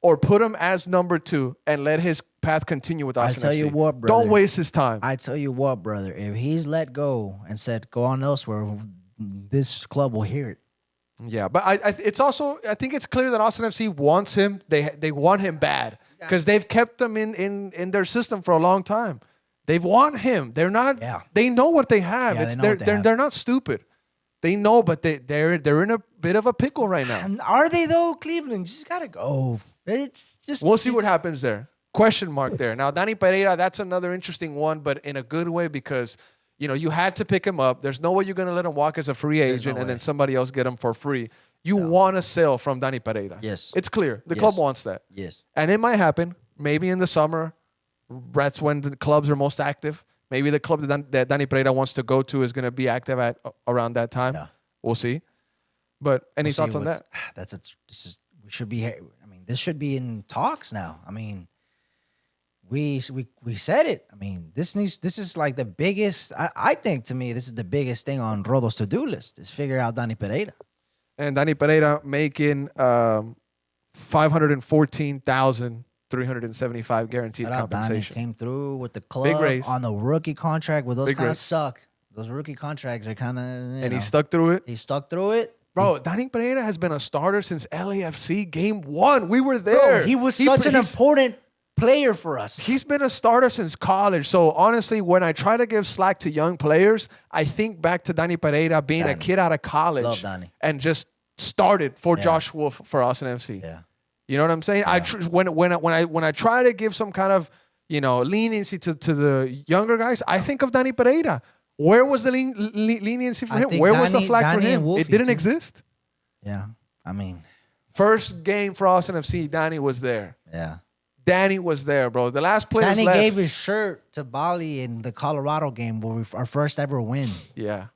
A: or put him as number 2 and let his path continue with Austin
B: tell you
A: FC.
B: what, brother.
A: Don't waste his time.
B: I tell you what, brother. If he's let go and said go on elsewhere, this club will hear it.
A: Yeah, but it's also I think it's clear that Austin FC wants him. They want him bad because they've kept him in their system for a long time. They want him. They're not.
B: Yeah.
A: They know what they have.
B: Yeah,
A: It's
B: they know what they have.
A: they're not stupid. They know, but they're in a bit of a pickle right now.
B: And are they though? Cleveland just gotta go. It's just
A: We'll see what happens there. Question mark there. Now, Danny Pereira, that's another interesting one, but in a good way because, you had to pick him up. There's no way you're going to let him walk as a free agent
B: no
A: and then
B: way.
A: somebody else get him for free. You want to sell from Danny Pereira.
B: Yes.
A: It's clear. The
B: Yes.
A: club wants that.
B: Yes.
A: And it might happen. Maybe in the summer. That's when the clubs are most active. Maybe the club that Danny Pereira wants to go to is going to be active at around that time.
B: Yeah.
A: We'll see. But any
B: We'll see
A: thoughts on
B: what's-
A: that?
B: We should be. I mean, this should be in talks now. I mean, we said it. I mean, this is like the biggest. I think to me, this is the biggest thing on Rodo's to do list is figure out Danny Pereira.
A: And Danny Pereira making 514,375 guaranteed
B: Shout out Danny,
A: compensation.
B: came through with the club
A: Big raise.
B: on the rookie contract. Where those
A: Big
B: kind of
A: raise.
B: suck. Those rookie contracts are kind of.
A: And he stuck through it.
B: He stuck through it.
A: Bro, Danny Pereira has been a starter since LAFC game 1. We were there.
B: Bro, he was such an
A: he's-
B: important player for us.
A: He's been a starter since college. So honestly, when I try to give slack to young players, I think back to Danny Pereira being a
B: Danny.
A: kid out of college
B: Love Danny.
A: and just started for
B: Yeah.
A: Josh Wolf for Austin FC.
B: Yeah.
A: You know what I'm saying? When I try to give some kind of leniency to the younger guys, I think of Danny Pereira. Where was the leniency for
B: I
A: him?
B: think
A: Where was the
B: Danny-
A: flag for
B: Danny and
A: him?
B: Wolfie
A: It didn't
B: too.
A: exist.
B: Yeah. I mean,
A: First game for Austin FC, Danny was there.
B: yeah.
A: Danny was there, bro. The last players
B: Danny
A: left.
B: gave his shirt to Bali in the Colorado game where our first ever win.
A: Yeah.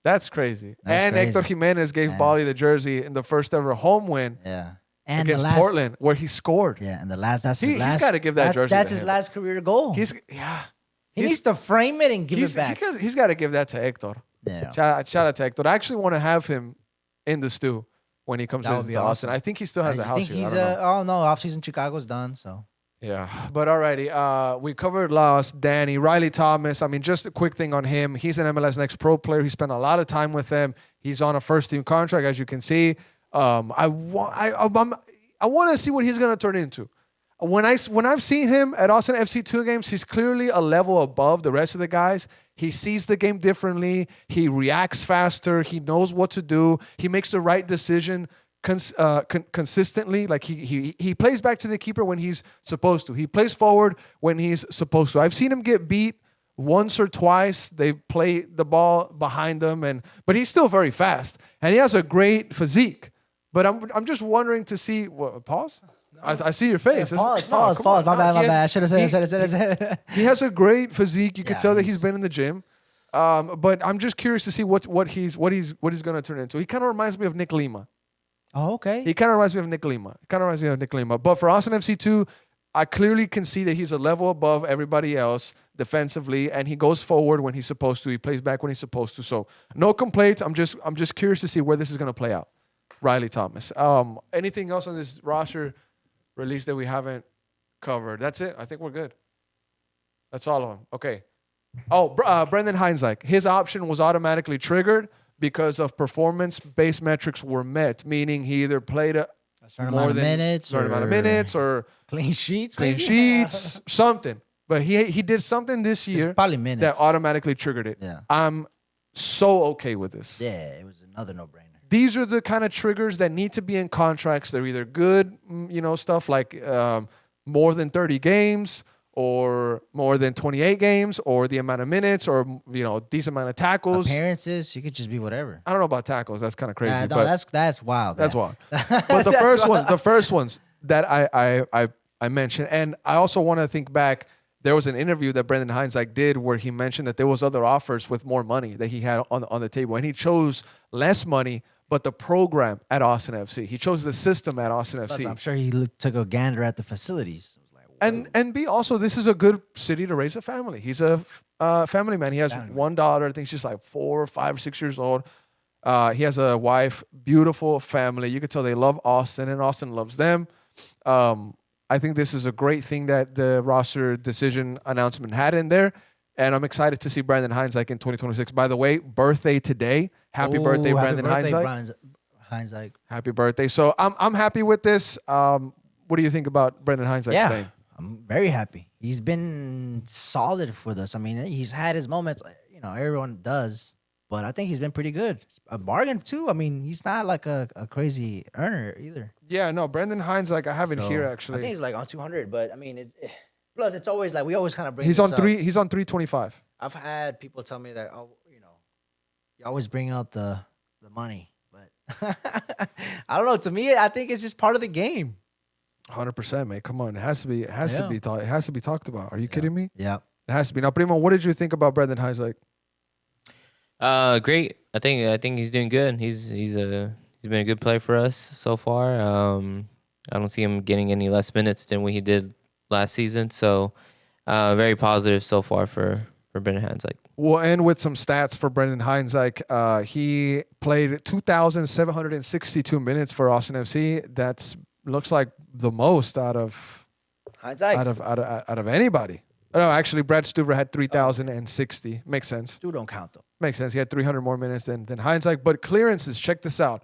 A: That's crazy.
B: That's
A: and
B: crazy.
A: Hector Jimenez gave
B: Yeah.
A: Bali the jersey in the first ever home win
B: Yeah. And
A: against
B: the last,
A: Portland, where he scored.
B: Yeah, and that's his
A: He's
B: last.
A: gotta give that
B: that's-
A: jersey
B: That's
A: to
B: his
A: him.
B: last career goal.
A: He
B: needs to frame it and give it back.
A: He's got to give that to Hector.
B: Yeah.
A: Shout out to Hector. I actually want to have him in the stew when he comes
B: That would
A: to
B: be
A: Austin.
B: awesome.
A: I think he still has a
B: I
A: house
B: think
A: here.
B: he's
A: I don't know.
B: oh no, off-season Chicago's done. So
A: Yeah, but alrighty. We covered Lost, Danny, Riley Thomas. I mean, just a quick thing on him. He's an MLS Next Pro player. He spent a lot of time with them. He's on a first-team contract, as you can see. I want to see what he's gonna turn into. When I've seen him at Austin FC 2 games, he's clearly a level above the rest of the guys. He sees the game differently. He reacts faster. He knows what to do. He makes the right decision consistently. Like he plays back to the keeper when he's supposed to. He plays forward when he's supposed to. I've seen him get beat once or twice. They play the ball behind him, but he's still very fast, and he has a great physique. But I'm just wondering to see what pause. I see your face.
B: pause.
A: No, come on.
B: My
A: No,
B: bad.
A: he
B: I
A: has-
B: should have said.
A: He has a great physique. You can
B: Yeah,
A: tell that he's been in the gym. But I'm just curious to see what he's going to turn into. He kind of reminds me of Nick Lima.
B: Oh, okay.
A: He kind of reminds me of Nick Lima. But for Austin FC 2, I clearly can see that he's a level above everybody else defensively, and he goes forward when he's supposed to. He plays back when he's supposed to. So no complaints. I'm just curious to see where this is going to play out. Riley Thomas. Anything else on this roster release that we haven't covered? That's it. I think we're good. That's all of them. Okay. Oh, Brendan Heinzike. His option was automatically triggered because of performance-based metrics were met, meaning he either played a
B: certain
A: more
B: amount of
A: than
B: minutes,
A: certain amount of minutes or
B: clean sheets,
A: clean
B: maybe?
A: sheets, something. But he did something this
B: It's
A: year
B: probably minutes.
A: that automatically triggered it.
B: Yeah.
A: I'm so okay with this.
B: Yeah, it was another no-brainer.
A: These are the kind of triggers that need to be in contracts. They're either good, stuff like more than 30 games or more than 28 games or the amount of minutes or, decent amount of tackles.
B: Appearances, you could just be whatever.
A: I don't know about tackles. That's kind of crazy.
B: No,
A: but
B: that's wild.
A: that's
B: man.
A: wild. But the first ones that I mentioned, and I also want to think back. There was an interview that Brendan Heinzike did where he mentioned that there was other offers with more money that he had on the table, and he chose less money, but the program at Austin FC. He chose the system at Austin
B: Plus,
A: FC.
B: I'm sure he took a gander at the facilities. It was like, whoa.
A: And B, also, this is a good city to raise a family. He's a family man. He has one daughter. I think she's like 4, 5, 6 years old. He has a wife, beautiful family. You could tell they love Austin, and Austin loves them. I think this is a great thing that the roster decision announcement had in there. And I'm excited to see Brandon Heinzike in 2026. By the way, birthday today. Happy birthday, Brandon
B: Heinzike.
A: Happy birthday. So I'm happy with this. What do you think about Brandon Heinzike
B: Yeah,
A: staying?
B: I'm very happy. He's been solid for this. I mean, he's had his moments. Everyone does. But I think he's been pretty good. A bargain, too. I mean, he's not like a crazy earner either.
A: Yeah, no, Brandon Heinzike, I have it here, actually.
B: I think he's like on 200, but I mean, plus it's always like we always kind of bring.
A: He's
B: this
A: on
B: up.
A: He's on 325.
B: I've had people tell me that, you always bring up the money, but I don't know. To me, I think it's just part of the game.
A: 100%, mate. Come on, it has to be. It has
B: Yeah.
A: to be. It has to be talked about. Are you kidding me?
B: Yeah.
A: It has to be. Now, Primo, what did you think about Brandon Heinzike?
C: Great. I think he's doing good. He's been a good player for us so far. I don't see him getting any less minutes than what he did last season. So, very positive so far for Brendan Heinzike.
A: We'll end with some stats for Brendan Heinzike. He played 2,762 minutes for Austin FC. That's looks like the most out of anybody. No, actually, Brad Stuver had 3,060. Makes sense.
B: Dude, don't count though.
A: Makes sense. He had 300 more minutes than Heinzike. But clearances, check this out.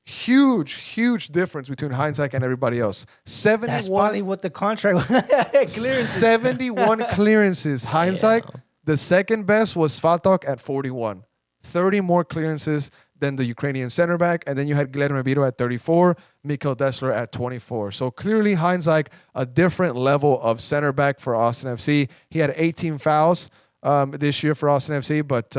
A: Huge difference between Heinzike and everybody else. 71.
B: That's probably what the contract clearances.
A: 71 clearances. Heinzike. The second best was Fatok at 41. 30 more clearances then the Ukrainian center back, and then you had Guilherme Vito at 34, Mikkel Dessler at 24. So clearly Heinz like a different level of center back for Austin FC. He had 18 fouls this year for Austin FC, but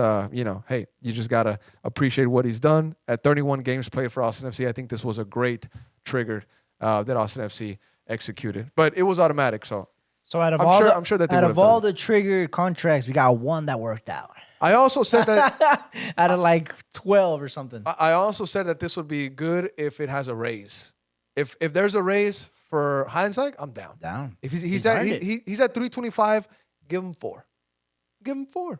A: hey, you just gotta appreciate what he's done. At 31 games played for Austin FC, I think this was a great trigger that Austin FC executed, but it was automatic. So
B: out of
A: I'm sure that they
B: out
A: would've
B: of all
A: done
B: the triggered contracts, we got one that worked out.
A: I also said that
B: Out of like 12 or something.
A: I also said that this would be good if it has a raise. If there's a raise for Heinzike, I'm down.
B: Down.
A: If he's at 325, give him 4. Give him 4.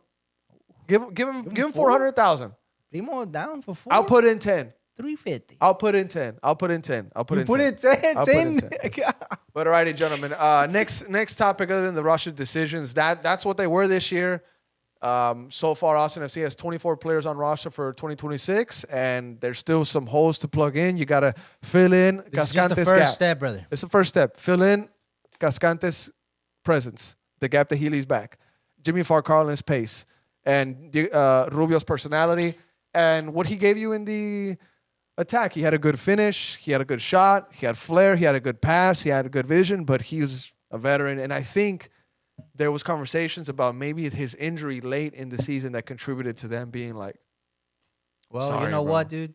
A: Give him 400,000.
B: Primo down for 4.
A: I'll put in 10.
B: 350.
A: I'll put in 10. I'll put in 10. I'll put in 10.
B: Put in 10.
A: I'll put in 10. But alrighty, gentlemen. Next topic other than the Russia decisions. That's what they were this year. So far, Austin FC has 24 players on roster for 2026, and there's still some holes to plug in. You got to fill in
B: This is just the first step, brother.
A: It's the first step. Fill in Cascante's presence, the gap that he leaves back. Jimmy Farcarlin's pace, and Rubio's personality, and what he gave you in the attack. He had a good finish. He had a good shot. He had flair. He had a good pass. He had a good vision, but he was a veteran, and I think there was conversations about maybe his injury late in the season that contributed to them being like,
B: Well,
A: sorry,
B: you know
A: bro.
B: what, dude?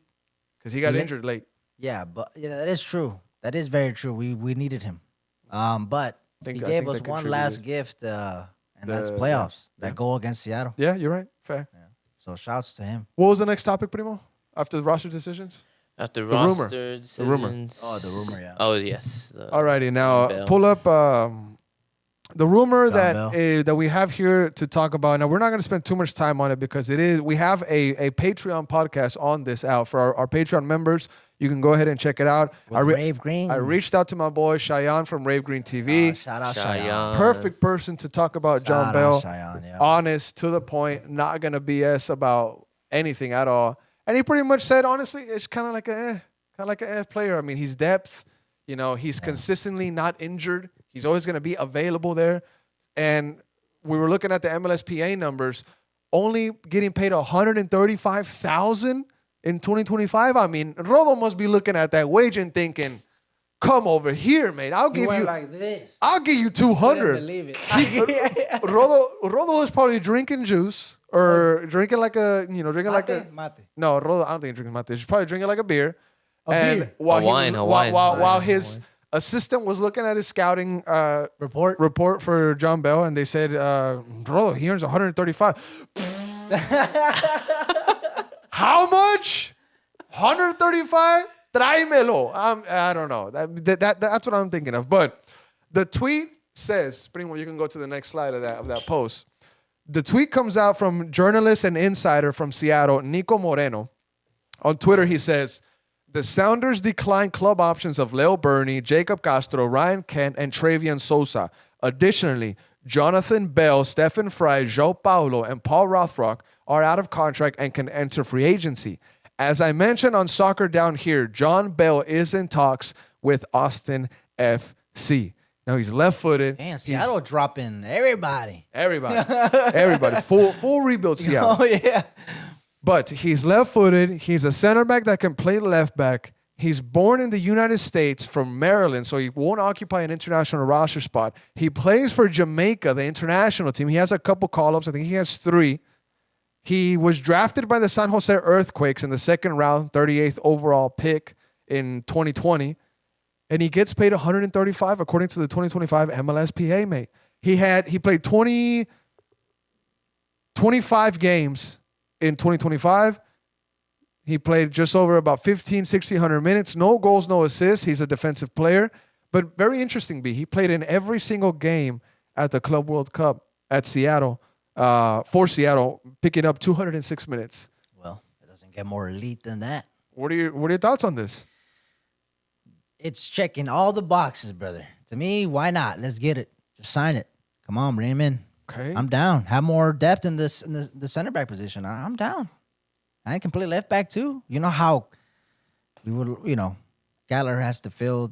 A: Because he got injured late.
B: Yeah, but that is true. That is very true. We needed him. But
A: I
B: he
A: think
B: gave
A: that
B: us one last gift, and that's playoffs. That goal against Seattle.
A: Yeah, you're right. Fair.
B: Yeah. So shouts to him.
A: What was the next topic, Primo? After the roster decisions?
C: After
A: The rumor.
C: roster
A: The rumor.
C: decisions.
B: Oh, the rumor, yeah.
C: Oh, yes.
A: Alrighty, now
C: Bell.
A: pull up the rumor
B: John Bell.
A: that we have here to talk about. Now, we're not going to spend too much time on it because we have a Patreon podcast on this out for our Patreon members. You can go ahead and check it out.
B: With Rave Green.
A: I reached out to my boy Cheyenne from Rave Green TV.
B: Shout out
C: Cheyenne.
B: Cheyenne.
A: Perfect person to talk about John
B: Shout
A: Bell.
B: out Cheyenne, yeah.
A: Honest, to the point, not going to BS about anything at all. And he pretty much said, honestly, it's kind of like an F player. I mean, he's depth. He's consistently not injured. He's always going to be available there. And we were looking at the MLSPA numbers, only getting paid $135,000 in 2025. I mean, Rodo must be looking at that wage and thinking, "Come over here, mate. I'll give you
B: like this.
A: I'll give you 200."
B: Believe it.
A: Rodo is probably drinking juice or drinking like a
B: Mate.
A: No, Rodo, I don't think he's drinking mate. He's probably drinking like a beer.
B: Beer.
A: While
C: Hawaiian.
A: while his assistant was looking at his scouting report for John Bell, and they said, Rodo, he earns 135. How much? 135? Tráemelo. I don't know. That's what I'm thinking of. But the tweet says, Primo, you can go to the next slide of that post. The tweet comes out from journalist and insider from Seattle, Nico Moreno. On Twitter, he says, the Sounders declined club options of Leo Burney, Jacob Castro, Ryan Kent, and Travian Sosa. Additionally, Jonathan Bell, Stephen Fry, João Paulo, and Paul Rothrock are out of contract and can enter free agency. As I mentioned on Soccer Down Here, John Bell is in talks with Austin FC. Now he's left-footed.
B: Man, Seattle dropping everybody.
A: Everybody. Full rebuild Seattle.
B: Oh, yeah.
A: But he's left-footed. He's a center back that can play left back. He's born in the United States from Maryland, so he won't occupy an international roster spot. He plays for Jamaica, the international team. He has a couple call-ups. I think he has 3. He was drafted by the San Jose Earthquakes in the second round, 38th overall pick in 2020. And he gets paid $135 according to the 2025 MLSPA, mate. He played 25 games in 2025. He played just over about 1,600 minutes. No goals, no assists. He's a defensive player. But very interesting, B. He played in every single game at the Club World Cup at Seattle, for Seattle, picking up 206 minutes.
B: Well, it doesn't get more elite than that.
A: What are your thoughts on this?
B: It's checking all the boxes, brother. To me, why not? Let's get it. Just sign it. Come on, bring him in.
A: Okay.
B: I'm down. Have more depth in the center back position. I'm down. I can play left back too. You know how we would, Galler has to fill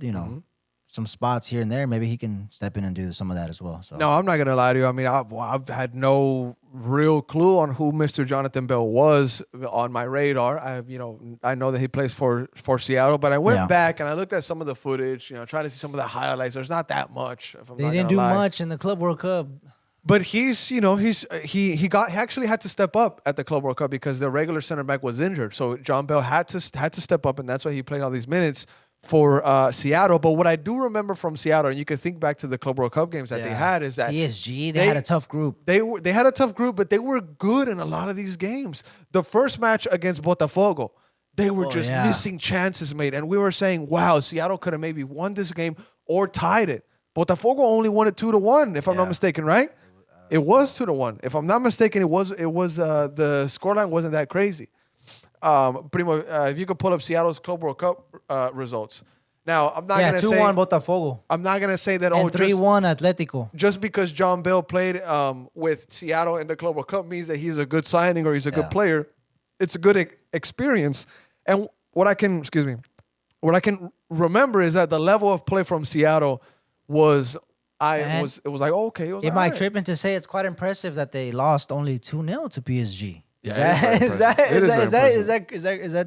B: some spots here and there, maybe he can step in and do some of that as well. So
A: No, I'm not gonna lie to you. I mean, I've had no real clue on who Mr. Jonathan Bell was on my radar. I know that he plays for Seattle, but I went back and I looked at some of the footage. Trying to see some of the highlights. There's not that much.
B: They didn't do much in the Club World Cup.
A: But he actually had to step up at the Club World Cup because the regular center back was injured. So John Bell had to step up, and that's why he played all these minutes for Seattle. But what I do remember from Seattle, and you can think back to the Club World Cup games that they had, is that
B: PSG, they had a tough group.
A: They had a tough group, but they were good in a lot of these games. The first match against Botafogo, they were missing chances, mate. And we were saying, wow, Seattle could have maybe won this game or tied it. Botafogo only won it 2-1, if I'm not mistaken, right? It was 2-1. If I'm not mistaken, it was the scoreline wasn't that crazy. Primo, if you could pull up Seattle's Club World Cup results. Now, I'm not gonna say
B: 2-1 Botafogo.
A: I'm not gonna say that.
B: And 3-1 Atletico.
A: Just because John Bell played with Seattle in the Club World Cup means that he's a good signing or he's a good player. It's a good experience. And what I can remember is that the level of play from Seattle was. It was like, okay.
B: Am I tripping to say it's quite impressive that they lost only 2-0 to PSG?
A: Is
B: that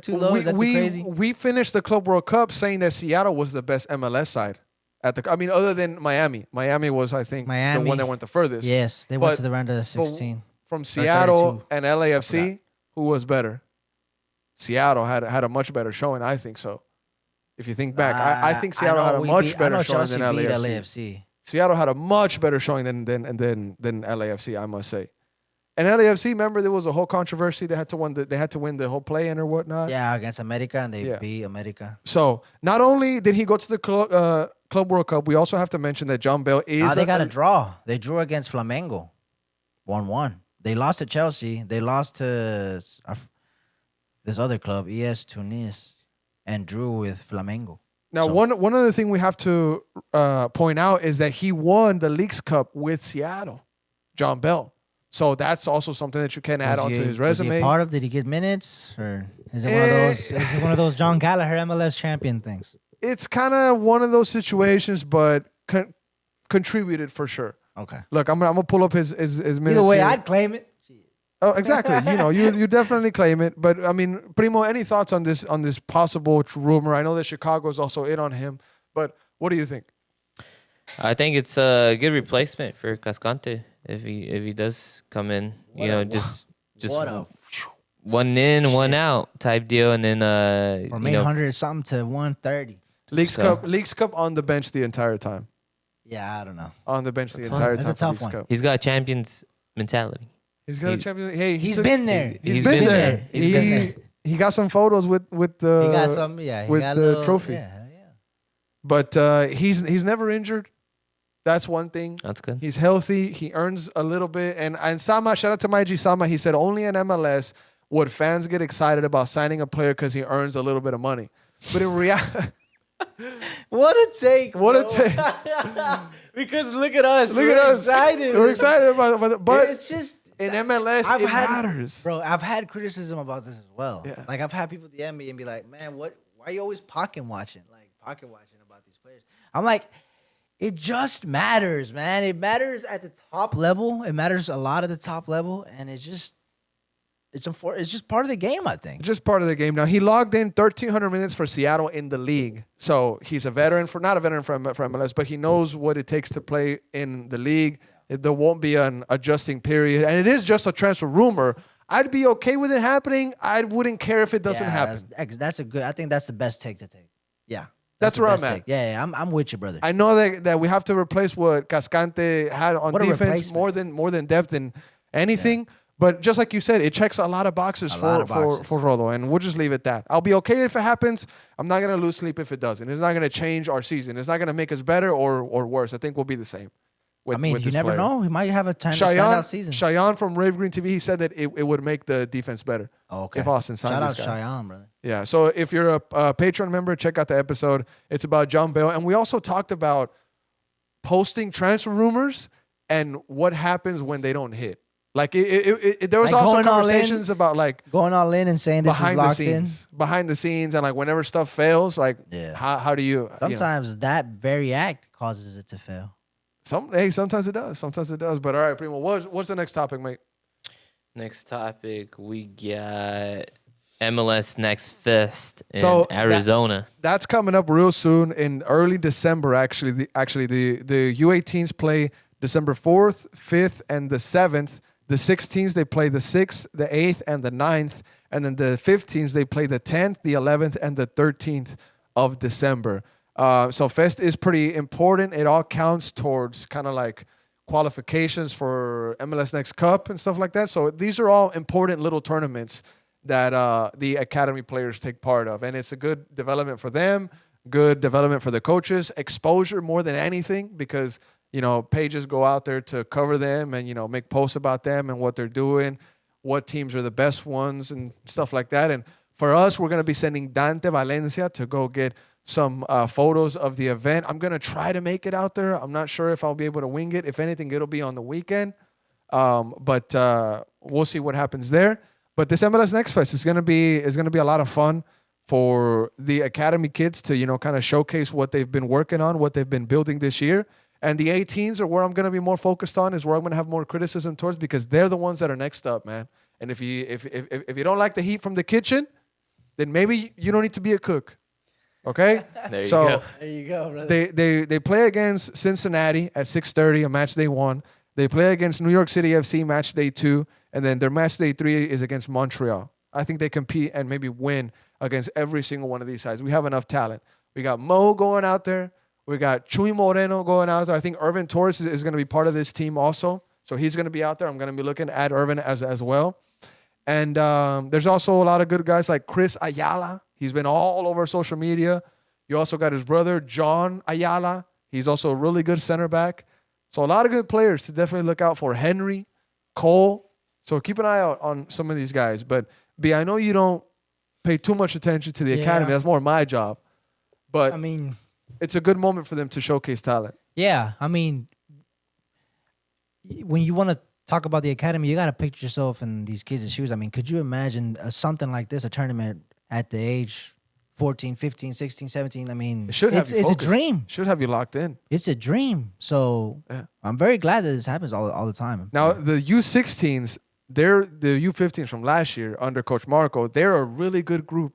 B: too low? Is that too crazy?
A: We finished the Club World Cup saying that Seattle was the best MLS side. Other than Miami. Miami was, I think, the one that went the furthest.
B: Yes, they went to the round of 16.
A: From Seattle and LAFC, who was better? Seattle had a much better showing, I think so. If you think back, I think Seattle had a much better showing than LAFC. Seattle had a much better showing than LAFC, I must say. And LAFC, remember, there was a whole controversy. They had to win the whole play-in or whatnot.
B: Yeah, against America, and they beat America.
A: So not only did he go to the Club World Cup, we also have to mention that John Bell is.
B: They got a draw. They drew against Flamengo, 1-1. They lost to Chelsea. They lost to this other club, ES Tunis, and drew with Flamengo.
A: Now, one other thing we have to point out is that he won the Leagues Cup with Seattle, John Bell. So that's also something that you can add onto his resume.
B: Was he part of? Did he get minutes, or is it one of those? Is it one of those John Gallagher MLS champion things?
A: It's kind of one of those situations, but contributed for sure.
B: Okay.
A: Look, I'm gonna pull up his minutes.
B: Either way,
A: here.
B: I'd claim it.
A: Oh, exactly. You definitely claim it. But I mean, Primo, any thoughts on this possible rumor? I know that Chicago's also in on him, but what do you think?
C: I think it's a good replacement for Cascante if he does come in. Just one in, one out type deal, and then
B: from 800 something to 130.
A: Leagues Cup on the bench the entire time.
B: Yeah, I don't know.
A: On the bench the entire time.
B: That's a tough one.
C: Cup. He's got a champion's mentality.
A: He's got a champion. Hey,
B: he's been there.
A: He's been there. He got some photos with the.
B: He got some. Yeah,
A: with the trophy.
B: Yeah.
A: But he's never injured. That's one thing.
C: That's good.
A: He's healthy. He earns a little bit. And Sama, shout out to my G Sama. He said only in MLS would fans get excited about signing a player because he earns a little bit of money. But in reality,
B: what a take!
A: What a take!
B: Because look at us. We're excited.
A: We're excited about it. But
B: it's just
A: in MLS, it matters.
B: Bro, I've had criticism about this as well.
A: Yeah.
B: Like I've had people DM me and be like, "Man, why are you always pocket watching about these players?" I'm like, it just matters, man. It matters at the top level. It matters a lot at the top level, and it's just part of the game, I think.
A: Just part of the game. Now, he logged in 1,300 minutes for Seattle in the league. So he's not a veteran for MLS, but he knows what it takes to play in the league. There won't be an adjusting period. And it is just a transfer rumor. I'd be okay with it happening. I wouldn't care if it doesn't happen.
B: I think that's the best take to take. Yeah.
A: That's where I'm at.
B: Yeah, I'm with you, brother.
A: I know that we have to replace what Cascante had on defense more than depth than anything. Yeah. But just like you said, it checks a lot of boxes for Rodo, and we'll just leave it at that. I'll be okay if it happens. I'm not going to lose sleep if it doesn't. It's not going to change our season. It's not going to make us better or worse. I think we'll be the same.
B: You never know. He might have a standout season.
A: Cheyenne from Rave Green TV, he said that it would make the defense better.
B: Oh, okay.
A: If Austin signed this guy.
B: Shout out Cheyenne, brother.
A: Yeah, so if you're a Patreon member, check out the episode. It's about John Bell. And we also talked about posting transfer rumors and what happens when they don't hit. Like there was
B: Like
A: also
B: going all in?
A: conversations about like
B: Going all in and saying this is
A: behind the
B: locked in.
A: scenes, behind the scenes, and like whenever stuff fails, like
B: Yeah.
A: how do you?
B: Sometimes that very act causes it to fail.
A: Sometimes it does. Sometimes it does. But all right, Primo, what's the next topic, mate?
C: Next topic, we got MLS Next Fest in
A: So
C: Arizona.
A: That's coming up real soon in early December. Actually, the U18s play December 4th, 5th, and the 7th. The 16s they play the 6th, the 8th, and the 9th, and then the 15s they play the 10th, the 11th, and the 13th of December. So Fest is pretty important. It all counts towards kind of like qualifications for MLS Next Cup and stuff like that. So these are all important little tournaments that the academy players take part of, and it's a good development for them, good development for the coaches, exposure more than anything, because pages go out there to cover them and make posts about them and what they're doing, what teams are the best ones and stuff like that. And for us, we're gonna be sending Dante Valencia to go get some photos of the event. I'm gonna try to make it out there. I'm not sure if I'll be able to wing it. If anything, it'll be on the weekend, but we'll see what happens there. But this MLS Next Fest is gonna be a lot of fun for the academy kids to kind of showcase what they've been working on, what they've been building this year. And the 18s are where I'm gonna be more focused on, is where I'm gonna have more criticism towards, because they're the ones that are next up, man. And if you don't like the heat from the kitchen, then maybe you don't need to be a cook. Okay?
C: There you go.
B: There you go, brother.
A: They play against Cincinnati at 6:30, a match day 1. They play against New York City FC match day 2, and then their match day 3 is against Montreal. I think they compete and maybe win against every single one of these sides. We have enough talent. We got Mo going out there. We got Chuy Moreno going out there. I think Ervin Torres is going to be part of this team also. So he's going to be out there. I'm going to be looking at Ervin as well. And there's also a lot of good guys like Chris Ayala. He's been all over social media. You also got his brother, John Ayala. He's also a really good center back. So a lot of good players to definitely look out for. Henry, Cole. So keep an eye out on some of these guys. But, B, I know you don't pay too much attention to the academy. That's more my job. But
B: I mean,
A: it's a good moment for them to showcase talent.
B: yeah. I mean, when you want to talk about the academy, you got to picture yourself in these kids' shoes. I mean, could you imagine something like this, a tournament at the age 14, 15, 16, 17? I mean,
A: It should have
B: it's
A: you
B: a
A: focused.
B: dream.
A: Should have you locked in.
B: It's a dream. So
A: Yeah.
B: I'm very glad that this happens all the time.
A: Now, the U16s, they're the U15s from last year under Coach Marco. They're a really good group.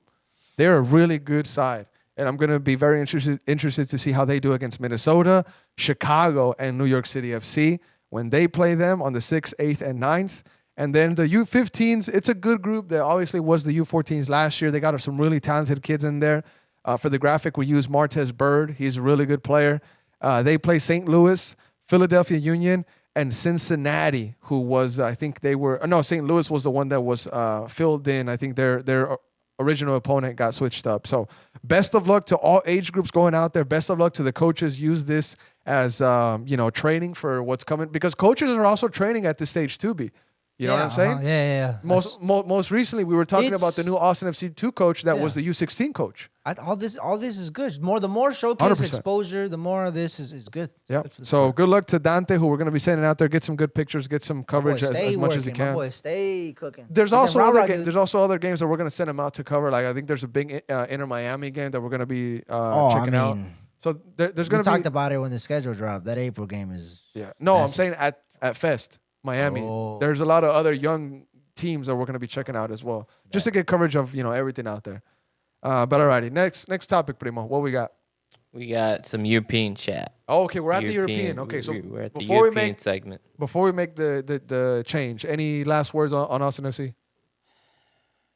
A: They're a really good side. And I'm going to be very interested to see how they do against Minnesota, Chicago, and New York City FC when they play them on the 6th, 8th, and 9th. And then the U15s, it's a good group. That obviously was the U14s last year. They got some really talented kids in there. For the graphic, we use Martez Bird. He's a really good player. They play St. Louis, Philadelphia Union, and Cincinnati, who was, I think they were, no, St. Louis was the one that was filled in. I think their original opponent got switched up. So best of luck to all age groups going out there. Best of luck to the coaches. Use this as, training for what's coming, because coaches are also training at this stage too, B. You know what I'm saying?
B: Yeah.
A: Most recently, we were talking about the new Austin FC2 coach that was the U16 coach.
B: All this is good. The more showcase
A: 100%.
B: exposure, the more of this is good. It's
A: Yeah.
B: good for the
A: So
B: sport.
A: good luck to Dante, who we're going to be sending out there. Get some good pictures. Get some
B: My boy,
A: coverage
B: stay
A: as much as you
B: working. My
A: can.
B: boy, stay cooking.
A: There's
B: And
A: also
B: then
A: other
B: Ra-Ra
A: there's also other games that we're going to send him out to cover. Like I think there's a big Inter Miami game that we're going to be checking out. So there's
B: we
A: going to be
B: talked about it when the schedule dropped. That April game is
A: No, I'm
B: massive.
A: saying at Fest Miami.
B: Oh.
A: There's a lot of other young teams that we're going to be checking out as well, just to get coverage of everything out there. But alrighty, next topic, Primo. What we got?
C: We got some European chat.
A: Oh, okay, we're at the European. Okay, so
C: we're at the
A: before
C: European segment.
A: before we make the change, any last words on Austin FC?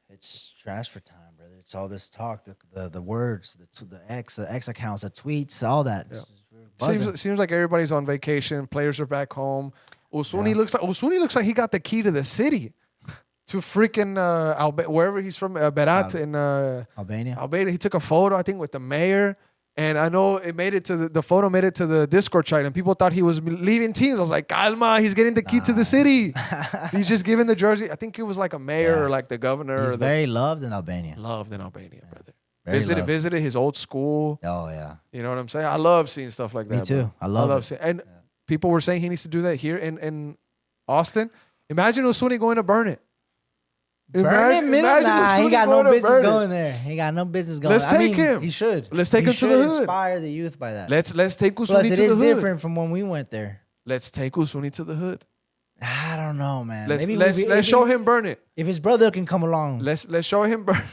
B: It's transfer time, brother. It's all this talk, the words, the X accounts, the tweets, all that.
A: Yeah.
B: It's buzzing.
A: Seems like everybody's on vacation. Players are back home. Usuni looks like he got the key to the city, to freaking wherever he's from, Berat in
B: Albania.
A: Albania. He took a photo, I think, with the mayor. And I know it made it to the photo made it to the Discord chat, and people thought he was leaving teams. I was like, calma, he's getting the key to the city. He's just giving the jersey. I think it was like a mayor or like the governor.
B: He's
A: or
B: very loved in Albania.
A: loved in Albania, brother.
B: Very loved.
A: Visited his old school.
B: Oh yeah.
A: You know what I'm saying? I love seeing stuff like that.
B: Me too.
A: Bro.
B: I love it.
A: seeing, and people were saying he needs to do that here in Austin. Imagine Osuni going to burn it.
B: Burn it, minute? Nah, he
A: Osuni
B: got no
A: going to
B: business
A: burn it.
B: going there. He got no business going.
A: Let's take him.
B: He should.
A: Let's take
B: He
A: him to
B: should
A: the hood.
B: Inspire the youth by that.
A: Let's take Usuni
B: Plus,
A: to
B: it
A: the
B: is
A: hood.
B: different from when we went there.
A: Let's take Usuni to the hood.
B: I don't know, man.
A: Let's show him burn it.
B: If his brother can come along.
A: Let's show him burn.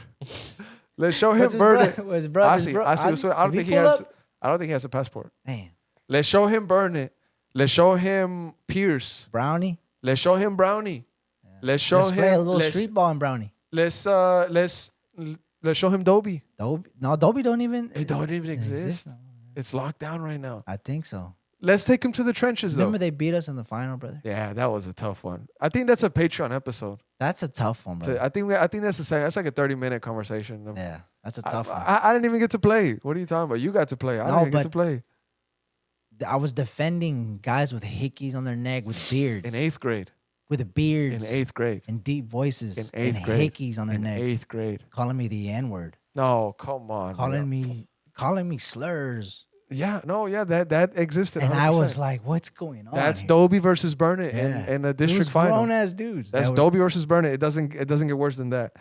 A: Let's show him burn it.
B: What's his brother?
A: I see Usuni. I don't think he has. I don't think he has a passport.
B: Damn.
A: Let's show him burn it. Let's show him Pierce.
B: Brownie.
A: Let's show him Brownie. Yeah. Let's
B: play a little street ball in Brownie.
A: Let's show him Dobie.
B: Dobie don't even.
A: It don't even exist. It's locked down right now.
B: I think so.
A: Let's take him to the trenches, though.
B: Remember they beat us in the final, brother?
A: Yeah, that was a tough one. I think that's a Patreon episode.
B: That's a tough one, brother.
A: I think that's like a 30-minute conversation.
B: Yeah, that's a tough one.
A: I didn't even get to play. What are you talking about? You got to play. I didn't get to play.
B: I was defending guys with hickeys on their neck with beards.
A: In 8th grade.
B: With beards.
A: In 8th grade.
B: And deep voices.
A: In 8th grade.
B: And hickeys on their neck.
A: In 8th grade.
B: Calling me the N-word.
A: No, come on.
B: Calling me slurs.
A: Yeah, that existed. 100%.
B: And I was like, what's going on?
A: That's Dobie versus Burnett in the district final.
B: Grown ass dudes.
A: That's Dobie versus Burnett. It doesn't get worse than that.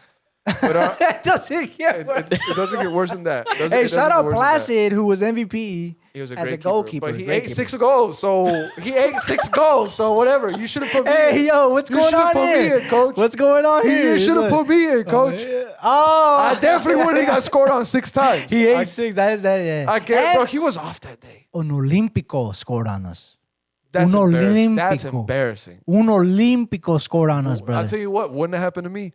A: But,
B: it doesn't get worse.
A: It doesn't get worse than that.
B: Hey, shout out Placid, who was MVP.
A: He was
B: as a goalkeeper.
A: But he ate 6 goals, so whatever. You should have put me in.
B: Hey, yo, what's going on here?
A: You should have put me in, coach.
B: What's going on here?
A: You should have put me in, coach.
B: Oh.
A: I definitely would have got scored on 6 times.
B: He ate 6. That is that, yeah.
A: I get it, bro. He was off that day.
B: Un Olímpico scored on us.
A: That's
B: embarrassing.
A: That's embarrassing.
B: Un Olímpico scored on us, brother.
A: I'll tell you what, wouldn't have happened to me.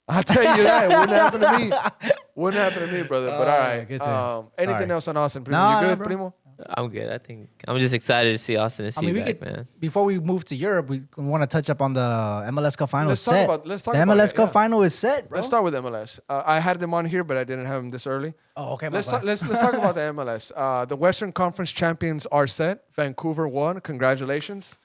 A: I'll tell you that. It wouldn't happen to me. Wouldn't happen to me, brother. But all right. Anything else on Austin, Primo? You good, Primo?
C: I'm good. I think I'm just excited to see Austin and see you back, man.
B: Before we move to Europe, we want to touch up on the MLS Cup Final.
A: Let's talk about
B: the MLS Cup Final is set, bro.
A: Let's start with MLS. I had them on here, but I didn't have them this early.
B: Oh, okay.
A: Let's talk about the MLS. The Western Conference champions are set. Vancouver won. Congratulations.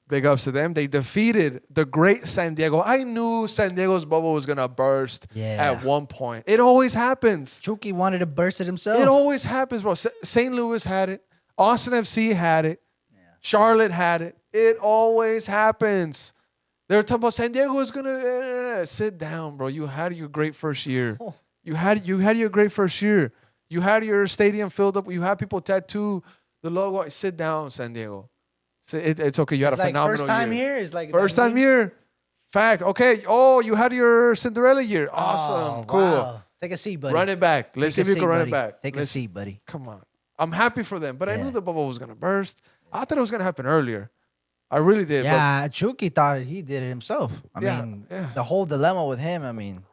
A: Big ups to them. They defeated the great San Diego. I knew San Diego's bubble was going to burst at one point. It always happens.
B: Chucky wanted to burst it himself.
A: It always happens, bro. St. Louis had it. Austin FC had it. Yeah. Charlotte had it. It always happens. They were talking about San Diego was going to sit down, bro. You had your great first year. Oh. You had your great first year. You had your stadium filled up. You had people tattoo the logo. Sit down, San Diego. It's okay. You had a phenomenal year.
B: First time here is like
A: first time year. Fact. Okay. Oh, you had your Cinderella year. Awesome. Cool.
B: Wow. Take a seat, buddy.
A: Run it back. Let's see if you can run it back.
B: Take a seat, buddy.
A: Come on. I'm happy for them, but I knew the bubble was gonna burst. I thought it was gonna happen earlier. I really did.
B: Yeah, Chucky thought he did it himself. I mean, the whole dilemma with him. I mean,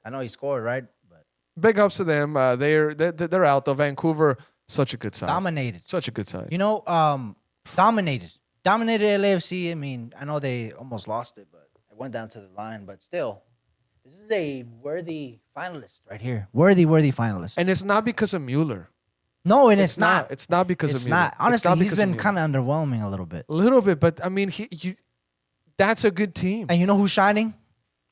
B: I know he scored, right? But
A: big ups to them. They're out though. Vancouver, such a good side.
B: Dominated.
A: Such a good side.
B: You know, dominated LAFC. I mean, I know they almost lost it, but it went down to the line. But still, this is a worthy finalist right here. Worthy finalist.
A: And it's not because of Mueller.
B: No, and it's not.
A: It's not because of Mueller.
B: It's not. Honestly, he's been kind of underwhelming a little bit.
A: A little bit, but I mean, that's a good team.
B: And you know who's shining?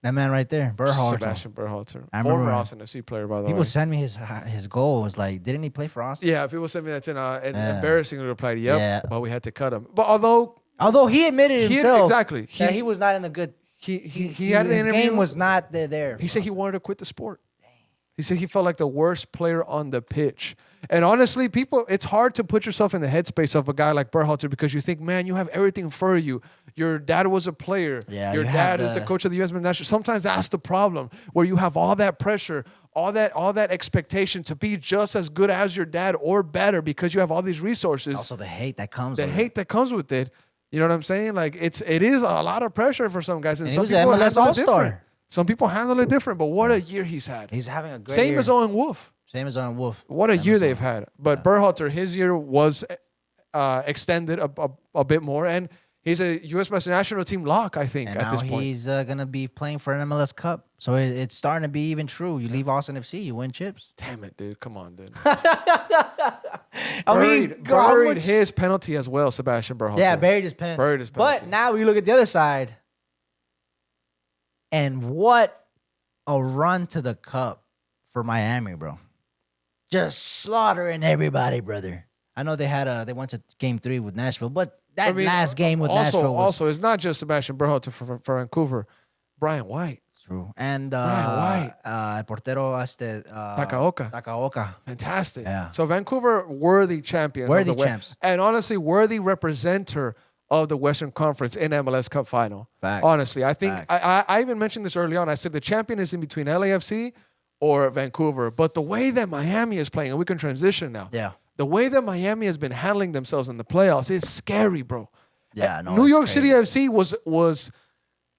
B: That man right there, Berhalter.
A: Sebastian Berhalter.
B: Former
A: Austin FC player, by the way.
B: People send me his goal. It was like, didn't he play for Austin?
A: Yeah, people sent me that too. Embarrassingly replied, yep, but we had to cut him. But although
B: he admitted himself
A: exactly
B: that he was not in the good.
A: He had
B: his game was not there.
A: He said he wanted to quit the sport. He said he felt like the worst player on the pitch. And honestly, it's hard to put yourself in the headspace of a guy like Berhalter because you think, man, you have everything for you. Your dad was a player.
B: Yeah,
A: your dad is the coach of the U.S. national. Sometimes that's the problem, where you have all that pressure, all that expectation to be just as good as your dad or better because you have all these resources.
B: Also, the hate that comes.
A: That comes with it. You know what I'm saying? Like it is a lot of pressure for some guys, and some
B: he was an MLS All-Star.
A: Some people handle it different, but what a year he's had.
B: He's having a great
A: Same
B: year.
A: as Owen Wolf.
B: Same as Owen Wolf.
A: What a year they've had. But Berhalter, his year was extended a bit more, and he's a U.S. national team lock, I think,
B: and
A: at this point.
B: Now he's going to be playing for an MLS Cup. So it's starting to be even true. You leave Austin FC, you win chips.
A: Damn it, dude. Come on, dude. Buried his penalty as well, Sebastian Berhalter.
B: Yeah, buried his penalty. But now we look at the other side. And what a run to the cup for Miami, bro. Just slaughtering everybody, brother. I know they went to game 3 with Nashville, but last game with
A: also,
B: Nashville was
A: also, it's not just Sebastian Berhalter for Vancouver. Brian White.
B: true. And
A: Brian White.
B: el portero Takaoka.
A: Fantastic.
B: Yeah.
A: So Vancouver, worthy champions.
B: Worthy
A: of the
B: champs.
A: And honestly, worthy representer of the Western Conference in MLS Cup Final.
B: Facts.
A: Honestly, I think
B: Facts.
A: I even mentioned this early on. I said the champion is in between LAFC or Vancouver. But the way that Miami is playing, and we can transition now.
B: Yeah.
A: The way that Miami has been handling themselves in the playoffs is scary, bro.
B: Yeah, no,
A: New
B: it's
A: York
B: crazy.
A: City FC was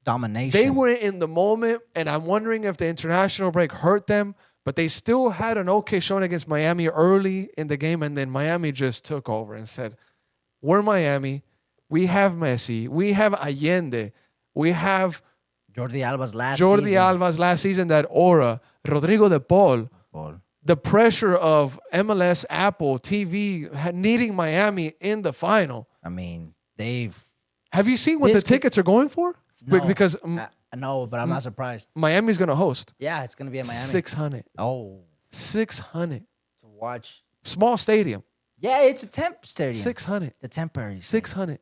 B: Domination.
A: they were in the moment, and I'm wondering if the international break hurt them, but they still had an okay showing against Miami early in the game, and then Miami just took over and said, we're Miami. We have Messi. We have Allende. We have
B: Jordi Alba's last
A: Jordi
B: season.
A: Alba's last season, that aura. Rodrigo de Paul. The pressure of MLS, Apple, TV needing Miami in the final.
B: I mean, they've...
A: Have you seen what the tickets are going for?
B: No,
A: Because
B: no, but I'm not surprised.
A: Miami's going to host.
B: Yeah, it's going to be at Miami.
A: 600.
B: Oh.
A: 600.
B: To watch.
A: Small stadium.
B: Yeah, it's a temp stadium.
A: 600.
B: The temporary.
A: 600.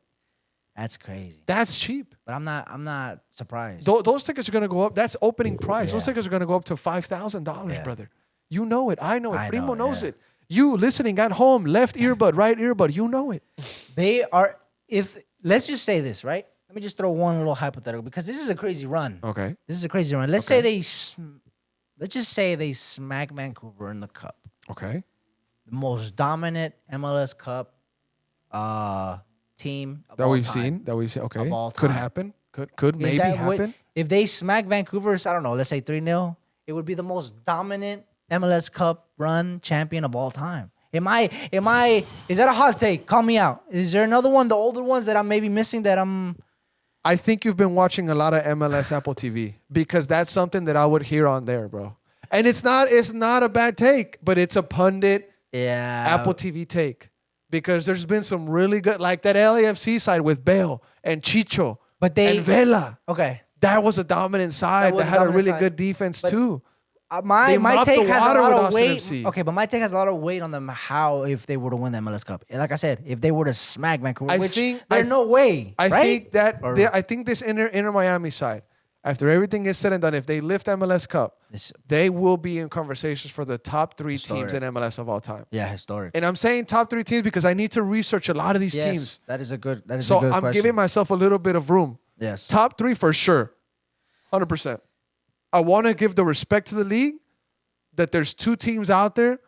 B: That's crazy.
A: That's cheap.
B: But I'm not surprised.
A: Those tickets are going to go up. That's opening price. Those
B: Yeah.
A: tickets are going to go up to $5,000,
B: Yeah.
A: brother. You know it. I know it.
B: I
A: Primo
B: know,
A: knows
B: yeah.
A: it. You listening at home, left earbud, right earbud, you know it.
B: They are, let's just say this, right? Let me just throw one little hypothetical because this is a crazy run.
A: Okay.
B: This is a crazy run. Let's say let's just say they smack Vancouver in the cup.
A: Okay.
B: The most dominant MLS Cup team of
A: That
B: all
A: we've
B: time.
A: seen. Okay.
B: Of all
A: Could
B: time.
A: happen. Could
B: Is
A: maybe
B: that what-
A: happen.
B: If they smack Vancouver, I don't know, let's say 3-0, it would be the most dominant MLS Cup run champion of all time. Is that a hot take? Call me out. Is there another one, the older ones that I'm maybe missing that I'm...
A: I think you've been watching a lot of MLS Apple TV because that's something that I would hear on there, bro. And it's not a bad take, but it's a pundit Apple TV take because there's been some really good, like that LAFC side with Bale and Chicho and Vela.
B: Okay.
A: That was a dominant side that,
B: was a
A: had a
B: dominant
A: really
B: side.
A: good defense
B: But-
A: too.
B: My
A: mopped
B: take
A: the
B: has a
A: water
B: lot
A: with
B: of
A: Austin
B: weight.
A: FC.
B: Okay, but my take has a lot of weight on them. How if they were to win the MLS Cup? Like I said, if they were to smack Vancouver, there's no way.
A: I
B: right?
A: think that
B: Or-
A: I think this inner Miami side, after everything is said and done, if they lift MLS Cup, they will be in conversations for the top 3 teams in MLS of all time.
B: Yeah, historic.
A: And I'm saying top 3 teams because I need to research a lot of these
B: Yes,
A: teams.
B: that is a good.
A: So
B: a good
A: I'm
B: question.
A: giving myself a little bit of room.
B: Yes.
A: Top 3 for sure, 100%. I want to give the respect to the league that there's 2 teams out there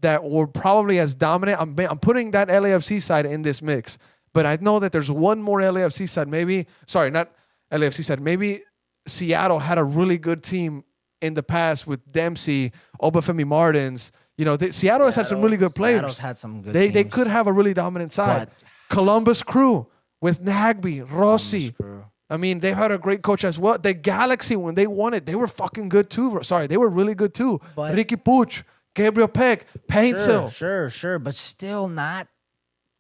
A: that were probably as dominant. I'm putting that LAFC side in this mix, but I know that there's one more LAFC side. Not LAFC side. Maybe Seattle had a really good team in the past with Dempsey, Obafemi Martins. You know, Seattle has had some really good players.
B: Seattle's had some good
A: They
B: teams.
A: could have a really dominant side.
B: But-
A: Columbus Crew with Nagby, Rossi.
B: Crew.
A: I mean, they've had a great coach as well. The Galaxy, when they won it, they were fucking good too. Sorry, they were really good too.
B: But-
A: Ricky Puch, Gabriel Peck, Paintsill.
B: Sure, but still not.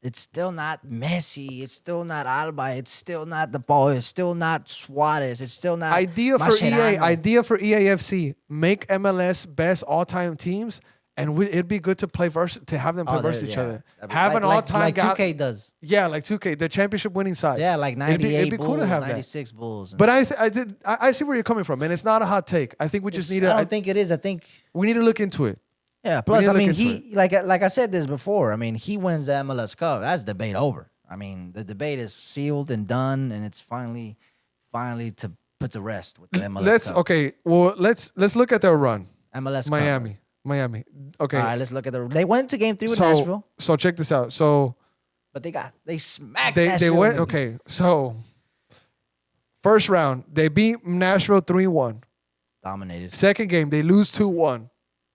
B: It's still not Messi. It's still not Alba. It's still not the ball. It's still not Suarez. It's still not
A: Idea for
B: Mascherano.
A: Idea for EAFC. Make MLS best all-time teams, and it'd be good to play to have them play versus each other. Have an all-time
B: like
A: guy.
B: 2K does.
A: Yeah, like 2K, the championship winning side.
B: Yeah, like
A: It'd
B: 98
A: be
B: Bulls,
A: cool to have that.
B: 96 Bulls.
A: But I see where you're coming from, and it's not a hot take. I think we just need
B: I
A: to.
B: don't think it is. I think
A: We need to look into it.
B: yeah. Plus,
A: need to
B: I mean,
A: look into
B: he like I said this before. I mean, he wins the MLS Cup. That's debate over. I mean, the debate is sealed and done, and it's finally to put to rest with the MLS Cup.
A: Let's look at their run.
B: MLS Cup.
A: Miami. Okay.
B: All right, let's look at they went to game 3 with
A: so
B: Nashville,
A: so check this out. So
B: but they smacked
A: they
B: Nashville.
A: went okay. So first round they beat Nashville 3-1.
B: Dominated.
A: Second game they lose 2-1.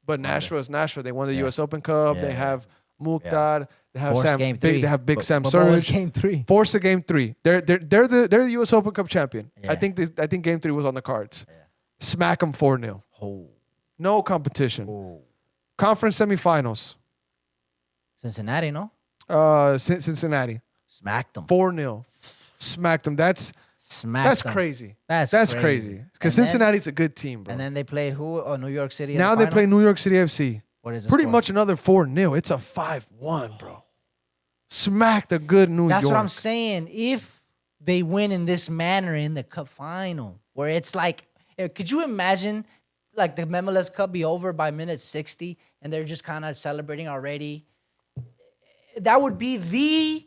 A: But Nashville is Nashville. They won the U.S. Open Cup.
B: Yeah,
A: They
B: yeah.
A: have Mukhtar. They have
B: Forced
A: Sam.
B: game 3.
A: They have Big Sam
B: But what was
A: Surridge.
B: game 3?
A: Forced the game 3. They're the U.S. Open Cup champion.
B: Yeah.
A: I think game 3 was on the cards. Smack them 4-0.
B: Oh.
A: No competition.
B: Oh.
A: Conference semifinals.
B: Cincinnati, no?
A: Cincinnati.
B: Smacked them.
A: 4-0. Smacked them. That's
B: Them.
A: crazy.
B: That's
A: crazy.
B: crazy.
A: Because
B: And then-
A: Cincinnati's a good team, bro.
B: And then they played who? Oh, New York City. in
A: Now
B: the
A: they play
B: final?
A: New York City FC.
B: What is the
A: Pretty
B: score?
A: much another 4-0. It's a 5-1, bro. Smack the good New
B: That's
A: York.
B: what I'm saying. If they win in this manner in the Cup Final, where it's like, could you imagine like the MLS Cup be over by minute 60 and they're just kind of celebrating already? That would be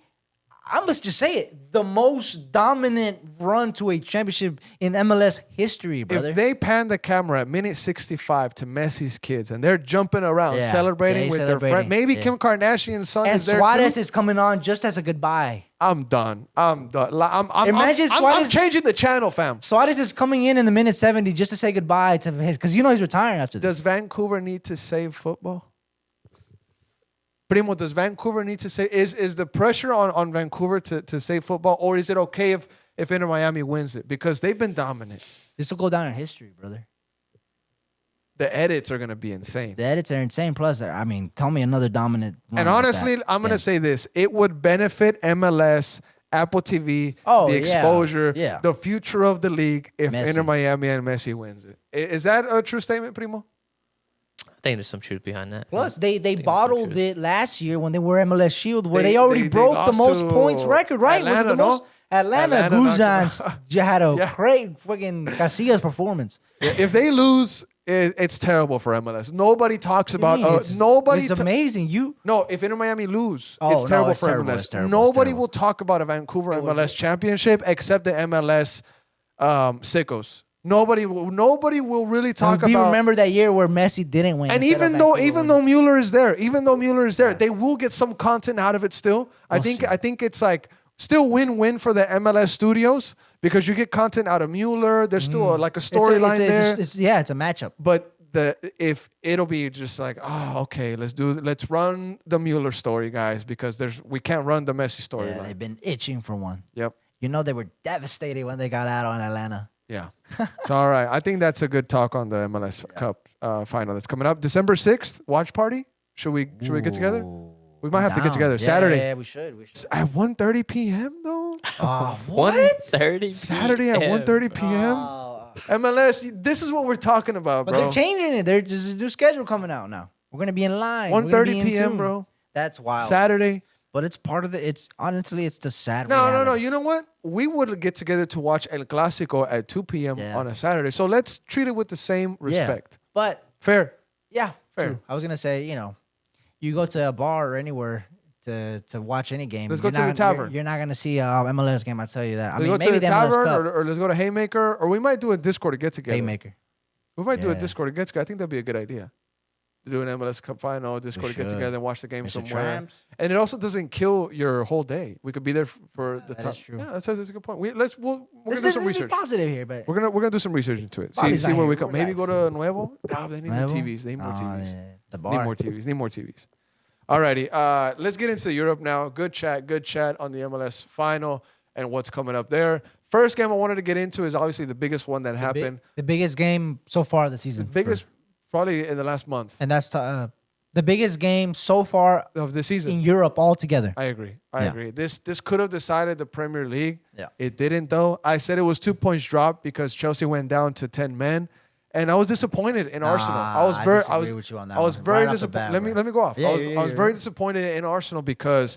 B: I must just say it, the most dominant run to a championship in MLS history, brother.
A: If they pan the camera at minute 65 to Messi's kids and they're jumping around, celebrating with their friend, maybe Kim Kardashian's son
B: and
A: is there
B: Suarez
A: too.
B: is coming on just as a goodbye.
A: I'm done.
B: Imagine
A: I'm
B: Suarez-
A: changing the channel, fam.
B: Suarez is coming in the minute 70 just to say goodbye to his, because he's retiring after this.
A: Does Vancouver need to save football? Primo, does Vancouver need to save? Is the pressure on Vancouver to save football, or is it okay if Inter Miami wins it? Because they've been dominant.
B: This will go down in history, brother.
A: The edits are going to be insane.
B: The edits are insane. Plus, I mean, tell me another dominant one.
A: And honestly, I'm going to say this. It would benefit MLS, Apple TV, the exposure, the future of the league if
B: Messi.
A: Inter Miami and Messi wins it. Is that a true statement, Primo?
C: I think there's some truth behind that.
B: Plus, they bottled it last year when they were MLS Shield, where they already broke the most points record, right?
A: Atlanta,
B: Was it the most? Atlanta Guzan had a great fucking Casillas performance.
A: If they lose, it's terrible for MLS. Nobody talks about nobody.
B: It's amazing.
A: If Inter Miami lose,
B: Oh,
A: it's terrible
B: no, it's
A: for
B: terrible,
A: MLS.
B: it's terrible,
A: Nobody
B: it's
A: will talk about a Vancouver MLS championship except the MLS sickos. Nobody will really talk about.
B: Remember that year where Messi didn't win.
A: And even though Mueller is there, they will get some content out of it still. I think it's like still win-win for the MLS studios because you get content out of Mueller. There's still like a storyline there.
B: It's a matchup.
A: But if it'll be just like, oh, okay, let's run the Mueller story, guys, because we can't run the Messi storyline.
B: Yeah, they've been itching for one.
A: Yep.
B: You know they were devastated when they got out on Atlanta.
A: Yeah. It's all right. I think that's a good talk on the MLS Cup final that's coming up. December 6th, watch party. Should we get together? We might have to get together. Saturday.
B: Yeah, we should.
A: At 1:30 p.m. though?
B: What?
C: 1:30
A: Saturday at 1:30 p.m.? MLS, this is what we're talking about, bro.
B: But they're changing it. There's a new schedule coming out now. We're going to be in line.
A: 1:30 p.m., bro.
B: That's wild.
A: Saturday.
B: But it's part of it's the sad
A: No.
B: reality.
A: You know what? We would get together to watch El Clásico at 2 p.m. on a Saturday. So let's treat it with the same respect.
B: But
A: Fair.
B: yeah,
A: Fair.
B: true. I was gonna say, you go to a bar or anywhere to watch any game.
A: Let's go to the tavern.
B: You're not gonna see a MLS game. I tell you that.
A: Let's go
B: maybe
A: to the
B: MLS
A: tavern
B: Cup.
A: or let's go to Haymaker, or we might do a Discord to get together.
B: Haymaker.
A: We might do a
B: Yeah.
A: Discord to get together. I think that'd be a good idea. To do an MLS Cup final, Discord to get
B: should.
A: together and watch the game
B: Mr.
A: somewhere.
B: Tramps.
A: And it also doesn't kill your whole day. We could be there for the
B: that
A: time.
B: is true.
A: Yeah, that's a good point. We're gonna do some
B: Let's be
A: research.
B: positive here, but
A: We're gonna do some research into it.
B: Body's
A: See
B: not
A: where
B: here.
A: we come. Maybe
B: Relax.
A: go to Nuevo. Oh, they need more
B: Nuevo?
A: TVs. They need more TVs.
B: yeah, the
A: Need
B: bar.
A: more TVs. Need more TVs. Alrighty. Let's get into Europe now. Good chat on the MLS final and what's coming up there. First game I wanted to get into is obviously the biggest one that happened.
B: The biggest game so far this season.
A: Biggest probably in the last month
B: and that's the biggest game so far
A: of the season.
B: in Europe altogether.
A: I agree. I agree. This could have decided the Premier League.
B: Yeah.
A: It didn't though. I said it was 2 points dropped because Chelsea went down to 10 men. And I was disappointed in Arsenal. I
B: disagree with you on that
A: I was
B: one.
A: very
B: Right off the
A: disappointed.
B: bat,
A: Let me go off.
B: Yeah,
A: I was very disappointed in Arsenal because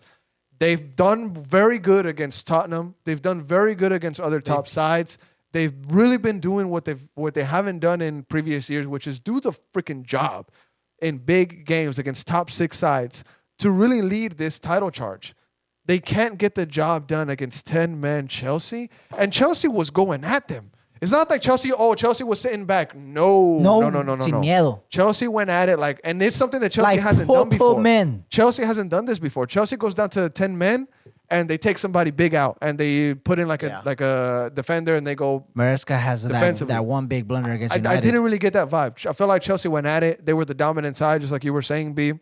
A: they've done very good against Tottenham. They've done very good against other top sides. They've really been doing what they haven't done in previous years, which is do the freaking job in big games against top 6 sides to really lead this title charge. They can't get the job done against 10-man Chelsea, and Chelsea was going at them. It's not like Chelsea was sitting back. No.
B: Sin miedo.
A: Chelsea went at it and it's something that Chelsea hasn't done before.
B: Men.
A: Chelsea hasn't done this before. Chelsea goes down to 10 men and they take somebody big out and they put in like a defender and they go.
B: Maresca has that one big blunder against United.
A: I didn't really get that vibe. I felt like Chelsea went at it. They were the dominant side, just like you were saying, B.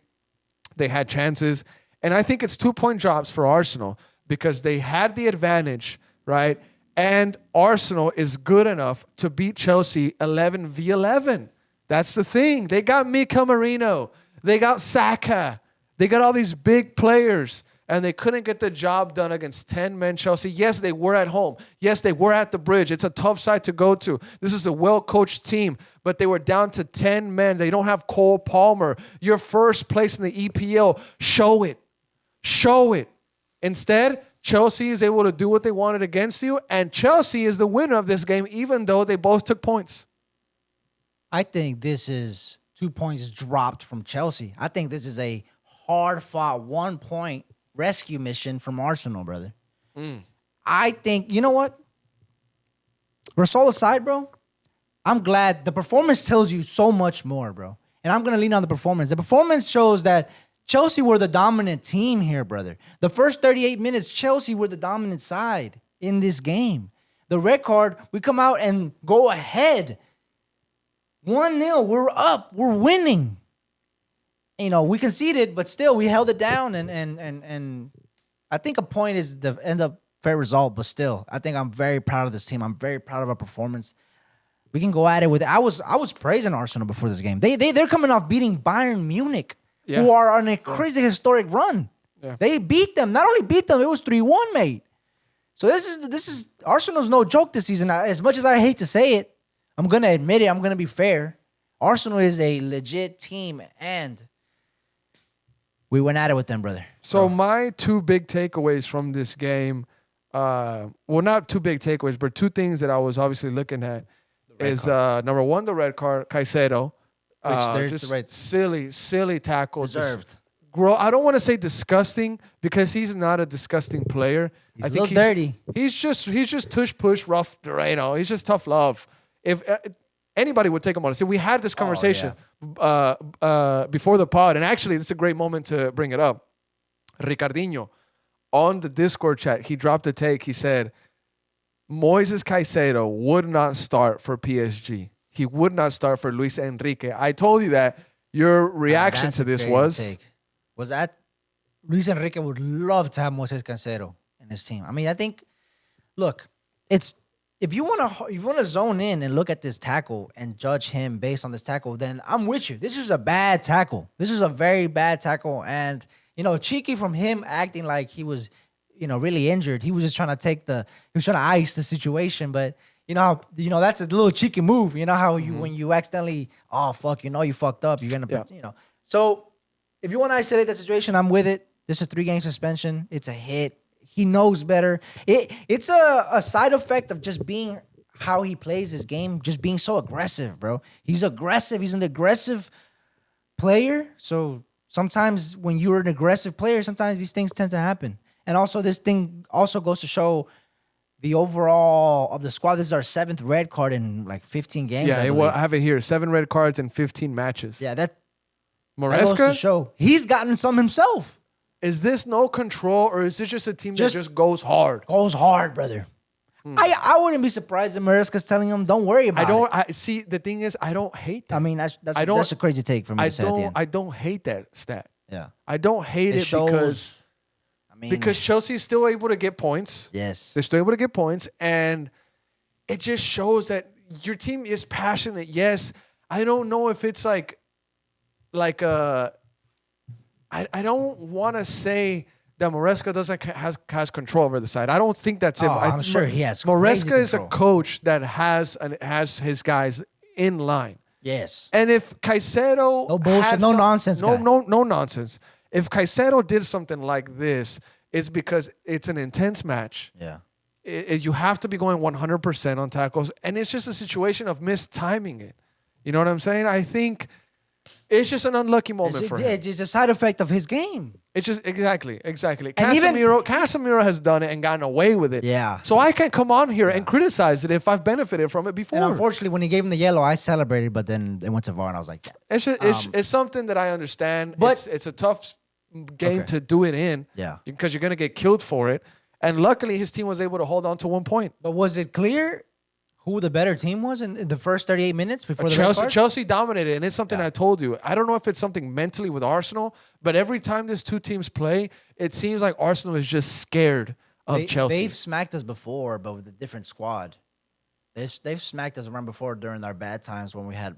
A: They had chances. And I think it's 2-point drops for Arsenal because they had the advantage, right? And Arsenal is good enough to beat Chelsea 11v11. That's the thing. They got Mika Marino. They got Saka. They got all these big players. And they couldn't get the job done against 10-men Chelsea. Yes, they were at home. Yes, they were at the Bridge. It's a tough side to go to. This is a well-coached team. But they were down to 10 men. They don't have Cole Palmer. Your first place in the EPL. Show it. Show it. Instead, Chelsea is able to do what they wanted against you, and Chelsea is the winner of this game, even though they both took points.
B: I think this is 2 points dropped from Chelsea. I think this is a hard-fought 1 point rescue mission from Arsenal, brother. I think, you know what? Rasol aside, bro, I'm glad the performance tells you so much more, bro. And I'm going to lean on the performance. The performance shows that Chelsea were the dominant team here, brother. The first 38 minutes, Chelsea were the dominant side in this game. The red card, we come out and go ahead. 1-0, we're up, we're winning. You know, we conceded, but still we held it down, and I think a point is the end up fair result, but still, I think I'm very proud of this team. I'm very proud of our performance. We can go at it with it. I was praising Arsenal before this game. They're coming off beating Bayern Munich, who are on a crazy historic run. Yeah. They beat them. Not only beat them, it was 3-1, mate. So this is Arsenal's no joke this season. As much as I hate to say it, I'm gonna admit it. I'm gonna be fair. Arsenal is a legit team, and we went at it with them, brother.
A: So my two big takeaways from this game, well, not two big takeaways, but two things that I was obviously looking at is number one, the red card, Caicedo. Just silly tackle.
B: Deserved.
A: I don't want to say disgusting because he's not a disgusting player.
B: I think he's dirty.
A: He's just tush push rough. You know, he's just tough love. If anybody would take him on, see, we had this conversation before the pod, and actually, it's a great moment to bring it up. Ricardinho, on the Discord chat, he dropped a take. He said, Moises Caicedo would not start for PSG. He would not start for Luis Enrique. I told you that. Your reaction to this
B: was that Luis Enrique would love to have Moises Caicedo in his team. I mean, I think, look, it's if you want to zone in and look at this tackle and judge him based on this tackle, then I'm with you. This is a bad tackle. This is a very bad tackle, and cheeky from him acting like he was, really injured. He was just trying to ice the situation, but. That's a little cheeky move. You know how when you accidentally, you fucked up, you're gonna, So if you want to isolate that situation, I'm with it. This is a 3-game suspension. It's a hit. He knows better. It's a side effect of just being how he plays his game, just being so aggressive, bro. He's aggressive. He's an aggressive player. So sometimes when you're an aggressive player, sometimes these things tend to happen. And also this thing also goes to show the overall of the squad. This is our 7th red card in like 15 games.
A: Yeah, I have it here. 7 red cards in 15 matches.
B: Yeah, that
A: Maresca
B: goes to show he's gotten some himself.
A: Is this no control, or is this just a team that just goes hard?
B: Goes hard, brother. I wouldn't be surprised if Maresca's telling him, "Don't worry about it."
A: See, the thing is, I don't hate that.
B: I mean, that's a crazy take for me to say at the end.
A: I don't hate that stat.
B: Yeah,
A: I don't hate it because Chelsea is still able to get points.
B: Yes.
A: They're still able to get points. And it just shows that your team is passionate. Yes. I don't know if it's I don't want to say that Maresca has control over the side. I don't think that's it.
B: I'm sure he has.
A: Maresca is a coach that has his guys in line.
B: Yes.
A: And if Caicedo...
B: No bullshit, no nonsense.
A: No nonsense. If Caicedo did something like this, it's because it's an intense match.
B: Yeah.
A: You have to be going 100% on tackles, and it's just a situation of mistiming it. You know what I'm saying? I think it's just an unlucky moment for him.
B: It's a side effect of his game.
A: It's just exactly. Casemiro has done it and gotten away with it.
B: Yeah.
A: So I can't come on here and criticize it if I've benefited from it before.
B: And unfortunately, when he gave him the yellow, I celebrated, but then it went to VAR, and I was like,
A: it's something that I understand.
B: But
A: it's a tough game to do it in.
B: Yeah.
A: Because you're gonna get killed for it. And luckily, his team was able to hold on to 1 point.
B: But was it clear who the better team was in the first 38 minutes before the red card?
A: Chelsea dominated, and it's something I told you. I don't know if it's something mentally with Arsenal, but every time these two teams play, it seems like Arsenal is just scared of Chelsea.
B: They've smacked us before, but with a different squad. They've smacked us around before during our bad times when we had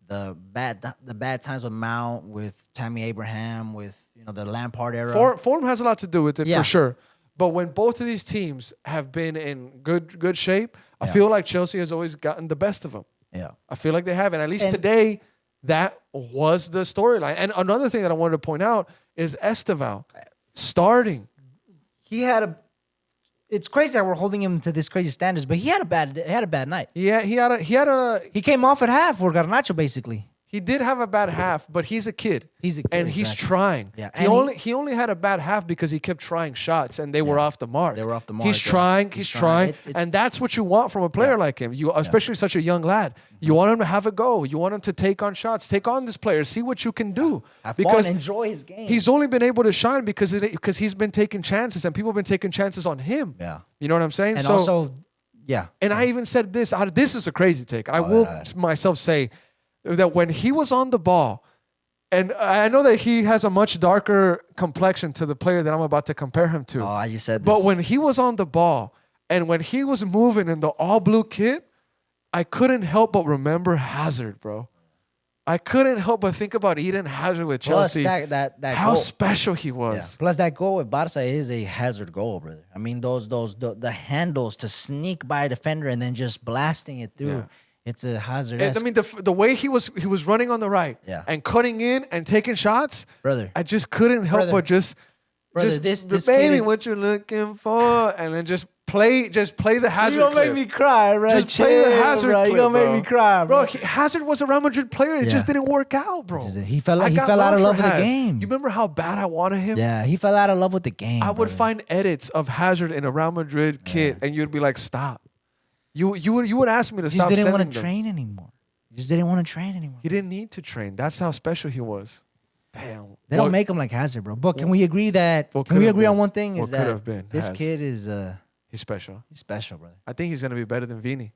B: the bad times with Mount, with Tammy Abraham, with the Lampard era.
A: Form has a lot to do with it for sure. But when both of these teams have been in good shape, I feel like Chelsea has always gotten the best of them.
B: Yeah.
A: I feel like they have. And at least today, that was the storyline. And another thing that I wanted to point out is Esteval starting.
B: he had a. It's crazy that we're holding him to this crazy standards, but he had a bad night.
A: Yeah,
B: He came off at half for Garnacho, basically.
A: he did have a bad half, but he's a kid.
B: He's a kid,
A: and he's
B: exactly.
A: trying.
B: Yeah,
A: He
B: and
A: he only had a bad half because he kept trying shots and they were off the mark.
B: They were off the mark,
A: He's
B: yeah.
A: trying,
B: He's
A: he's
B: trying.
A: trying, and that's what you want from a player like him. You, especially such a young lad. You want him to have a go. You want him to take on shots, take on this player, see what you can do.
B: Have
A: because
B: fun, enjoy his game.
A: he's only been able to shine because he's been taking chances and people have been taking chances on him.
B: Yeah.
A: You know what I'm saying?
B: And
A: So,
B: also, yeah.
A: and I even said this. This is a crazy take. I will myself say that when he was on the ball, and I know that he has a much darker complexion to the player that I'm about to compare him to.
B: Oh, I just said this.
A: But when he was on the ball and when he was moving in the all blue kit, I couldn't help but remember Hazard, bro. I couldn't help but think about Eden Hazard with
B: Plus
A: Chelsea.
B: that
A: how
B: goal.
A: special he was.
B: Yeah. Plus that goal with Barca is a hazard goal, brother. I mean, the handles to sneak by a defender and then just blasting it through.
A: Yeah.
B: It's a hazard.
A: I mean, the way he was running on the right and cutting in and taking shots,
B: brother.
A: I just couldn't help but just
B: this
A: baby,
B: kid is,
A: what you're looking for, and then just play the Hazard.
B: You gonna
A: clip.
B: make me cry, bro.
A: Just play the Hazard
B: bro.
A: clip,
B: You gonna
A: bro.
B: make me cry, bro.
A: Hazard was a Real Madrid player. It just didn't work out, bro.
B: He fell
A: I got
B: out of
A: for
B: love with the
A: Haz.
B: game.
A: You remember how bad I wanted him?
B: Yeah, he fell out of love with the game.
A: I would find edits of Hazard in a Real Madrid kit, and you'd be like, "Stop." You would ask me to
B: He
A: stop.
B: just didn't want
A: sending
B: to
A: them.
B: train anymore. He just didn't want to train anymore.
A: He didn't need to train. That's how special he was. Damn.
B: They don't make him like Hazard, bro. But can we agree that?
A: What
B: Can we
A: could
B: agree
A: have
B: on
A: been?
B: one thing?
A: What
B: Is
A: could
B: that
A: have been
B: this
A: Haz.
B: kid is
A: He's special.
B: he's special, brother.
A: I think he's gonna be better than Vini.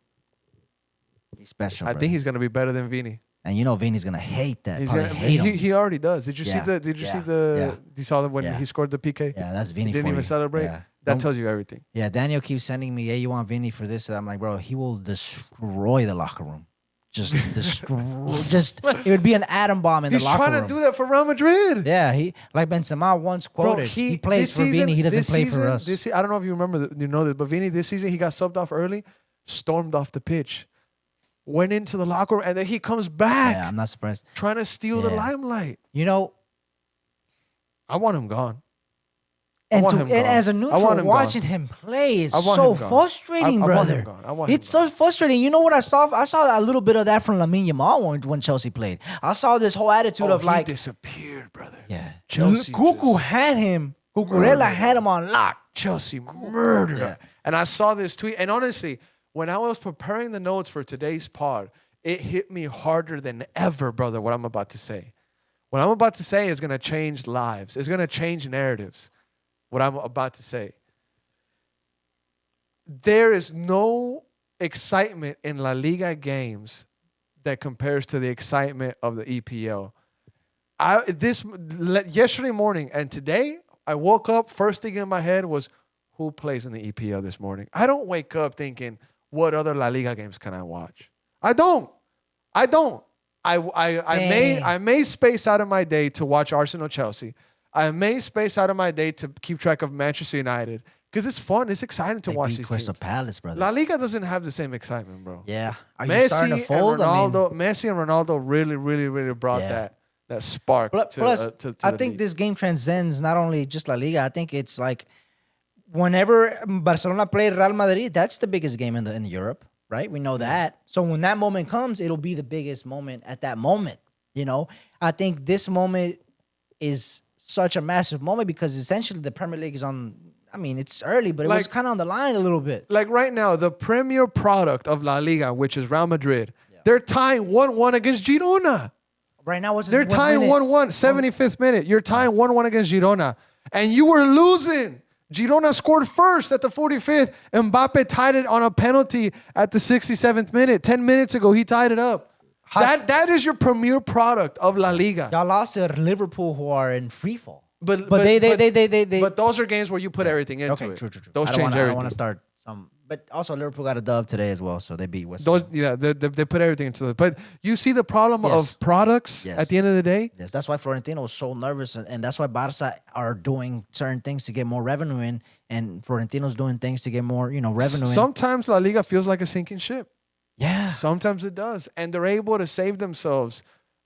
B: He's special.
A: I
B: brother.
A: think he's gonna be better than Vini.
B: And you know Vini's gonna hate that.
A: He's
B: Probably
A: gonna,
B: hate him.
A: he already does. Did you
B: Yeah.
A: see the? Did you
B: Yeah.
A: see the?
B: Yeah.
A: You saw that when
B: Yeah.
A: he scored the PK.
B: Yeah, that's Vini.
A: He didn't
B: for
A: even
B: you.
A: celebrate.
B: Yeah.
A: That
B: Don't-
A: tells you everything.
B: Yeah, Daniel keeps sending me, "Hey, you want Vini for this?" I'm like, bro, he will destroy the locker room. Just destroy. Just it would be an atom bomb in
A: He's
B: the locker room.
A: trying to do that for Real Madrid.
B: Yeah, he like Benzema once quoted.
A: Bro,
B: he plays
A: this
B: for
A: season-
B: Vini. He doesn't
A: this
B: play
A: season-
B: for us.
A: I don't know if you remember, you know this, but Vini this season he got subbed off early, stormed off the pitch, went into the locker room, and then he comes back
B: Yeah, I'm not surprised.
A: trying to steal the
B: Yeah.
A: limelight.
B: You know,
A: I want him gone.
B: and,
A: want
B: to,
A: him
B: and
A: gone.
B: as a
A: I want
B: neutral,
A: him
B: watching
A: gone.
B: him play is
A: I want
B: so
A: him gone.
B: frustrating,
A: I want
B: brother.
A: him gone. I want him
B: It's so frustrating. You know what I saw? I saw a little bit of that from Lamine Yamal when Chelsea played. I saw this whole attitude of
A: he
B: like,
A: disappeared, brother.
B: yeah,
A: Chelsea
B: Cuckoo
A: just
B: had him. Cucurella had him on lock.
A: Chelsea murdered
B: Yeah.
A: her. And I saw this tweet, and honestly, when I was preparing the notes for today's pod, it hit me harder than ever, brother, what I'm about to say. What I'm about to say is going to change lives. It's going to change narratives, what I'm about to say. There is no excitement in La Liga games that compares to the excitement of the EPL. Yesterday morning and today, I woke up, first thing in my head was, who plays in the EPL this morning? I don't wake up thinking, what other La Liga games can I watch? I don't. I made space out of my day to watch Arsenal Chelsea. I made space out of my day to keep track of Manchester United because it's fun. It's exciting to watch
B: Beat
A: these
B: Crystal
A: teams.
B: Palace, brother.
A: La Liga doesn't have the same excitement, bro.
B: Yeah. Are you starting to fold?
A: Messi and Ronaldo really, really, really brought
B: Yeah.
A: that spark
B: Plus,
A: to
B: I
A: the
B: think
A: league.
B: this game transcends not only just La Liga. I think it's like whenever Barcelona play Real Madrid, that's the biggest game in Europe, right? We know that. So when that moment comes, it'll be the biggest moment at that moment. You know, I think this moment is such a massive moment because essentially the Premier League is on. I mean, it's early, but it was kind of on the line a little bit.
A: Like right now, the premier product of La Liga, which is Real Madrid, they're tying 1-1 against Girona.
B: Right now,
A: They're tying 1-1, 75th minute. You're tying 1-1 against Girona. And you were losing. Girona scored first at the 45th. Mbappe tied it on a penalty at the 67th minute. 10 minutes ago, he tied it up. That is your premier product of La Liga.
B: Y'all lost to Liverpool, who are in free fall.
A: But
B: they.
A: But those are games where you put everything into
B: Okay,
A: it.
B: true.
A: Those
B: I
A: change everything.
B: don't want to start some. But also, Liverpool got a dub today as well, so they beat West.
A: They put everything into it. But you see the problem
B: Yes.
A: of products
B: Yes.
A: at the end of the day?
B: Yes, that's why Florentino was so nervous, and that's why Barca are doing certain things to get more revenue in, and Florentino's doing things to get more, revenue in.
A: Sometimes La Liga feels like a sinking ship.
B: Yeah.
A: Sometimes it does. And they're able to save themselves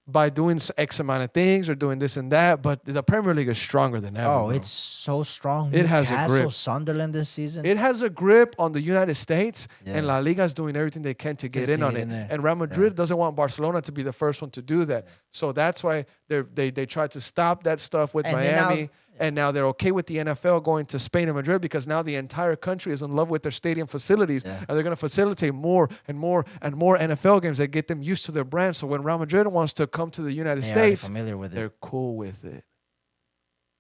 A: by doing X amount of things or doing this and that, but the Premier League is stronger than ever.
B: Oh,
A: bro.
B: it's so strong.
A: It has a
B: Newcastle,
A: grip.
B: Sunderland this season.
A: It has a grip on the United States,
B: Yeah.
A: and La Liga is doing everything they can to get in on it.
B: there.
A: And Real Madrid doesn't want Barcelona to be the first one to do that. So that's why they tried to stop that stuff with
B: And then
A: Miami. And now they're okay with the NFL going to Spain and Madrid because now the entire country is in love with their stadium facilities.
B: Yeah.
A: And they're going to facilitate more and more and more NFL games that get them used to their brand. So when Real Madrid wants to come to the United
B: They are
A: States,
B: familiar with it.
A: they're cool with it.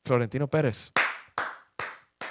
A: Florentino Perez.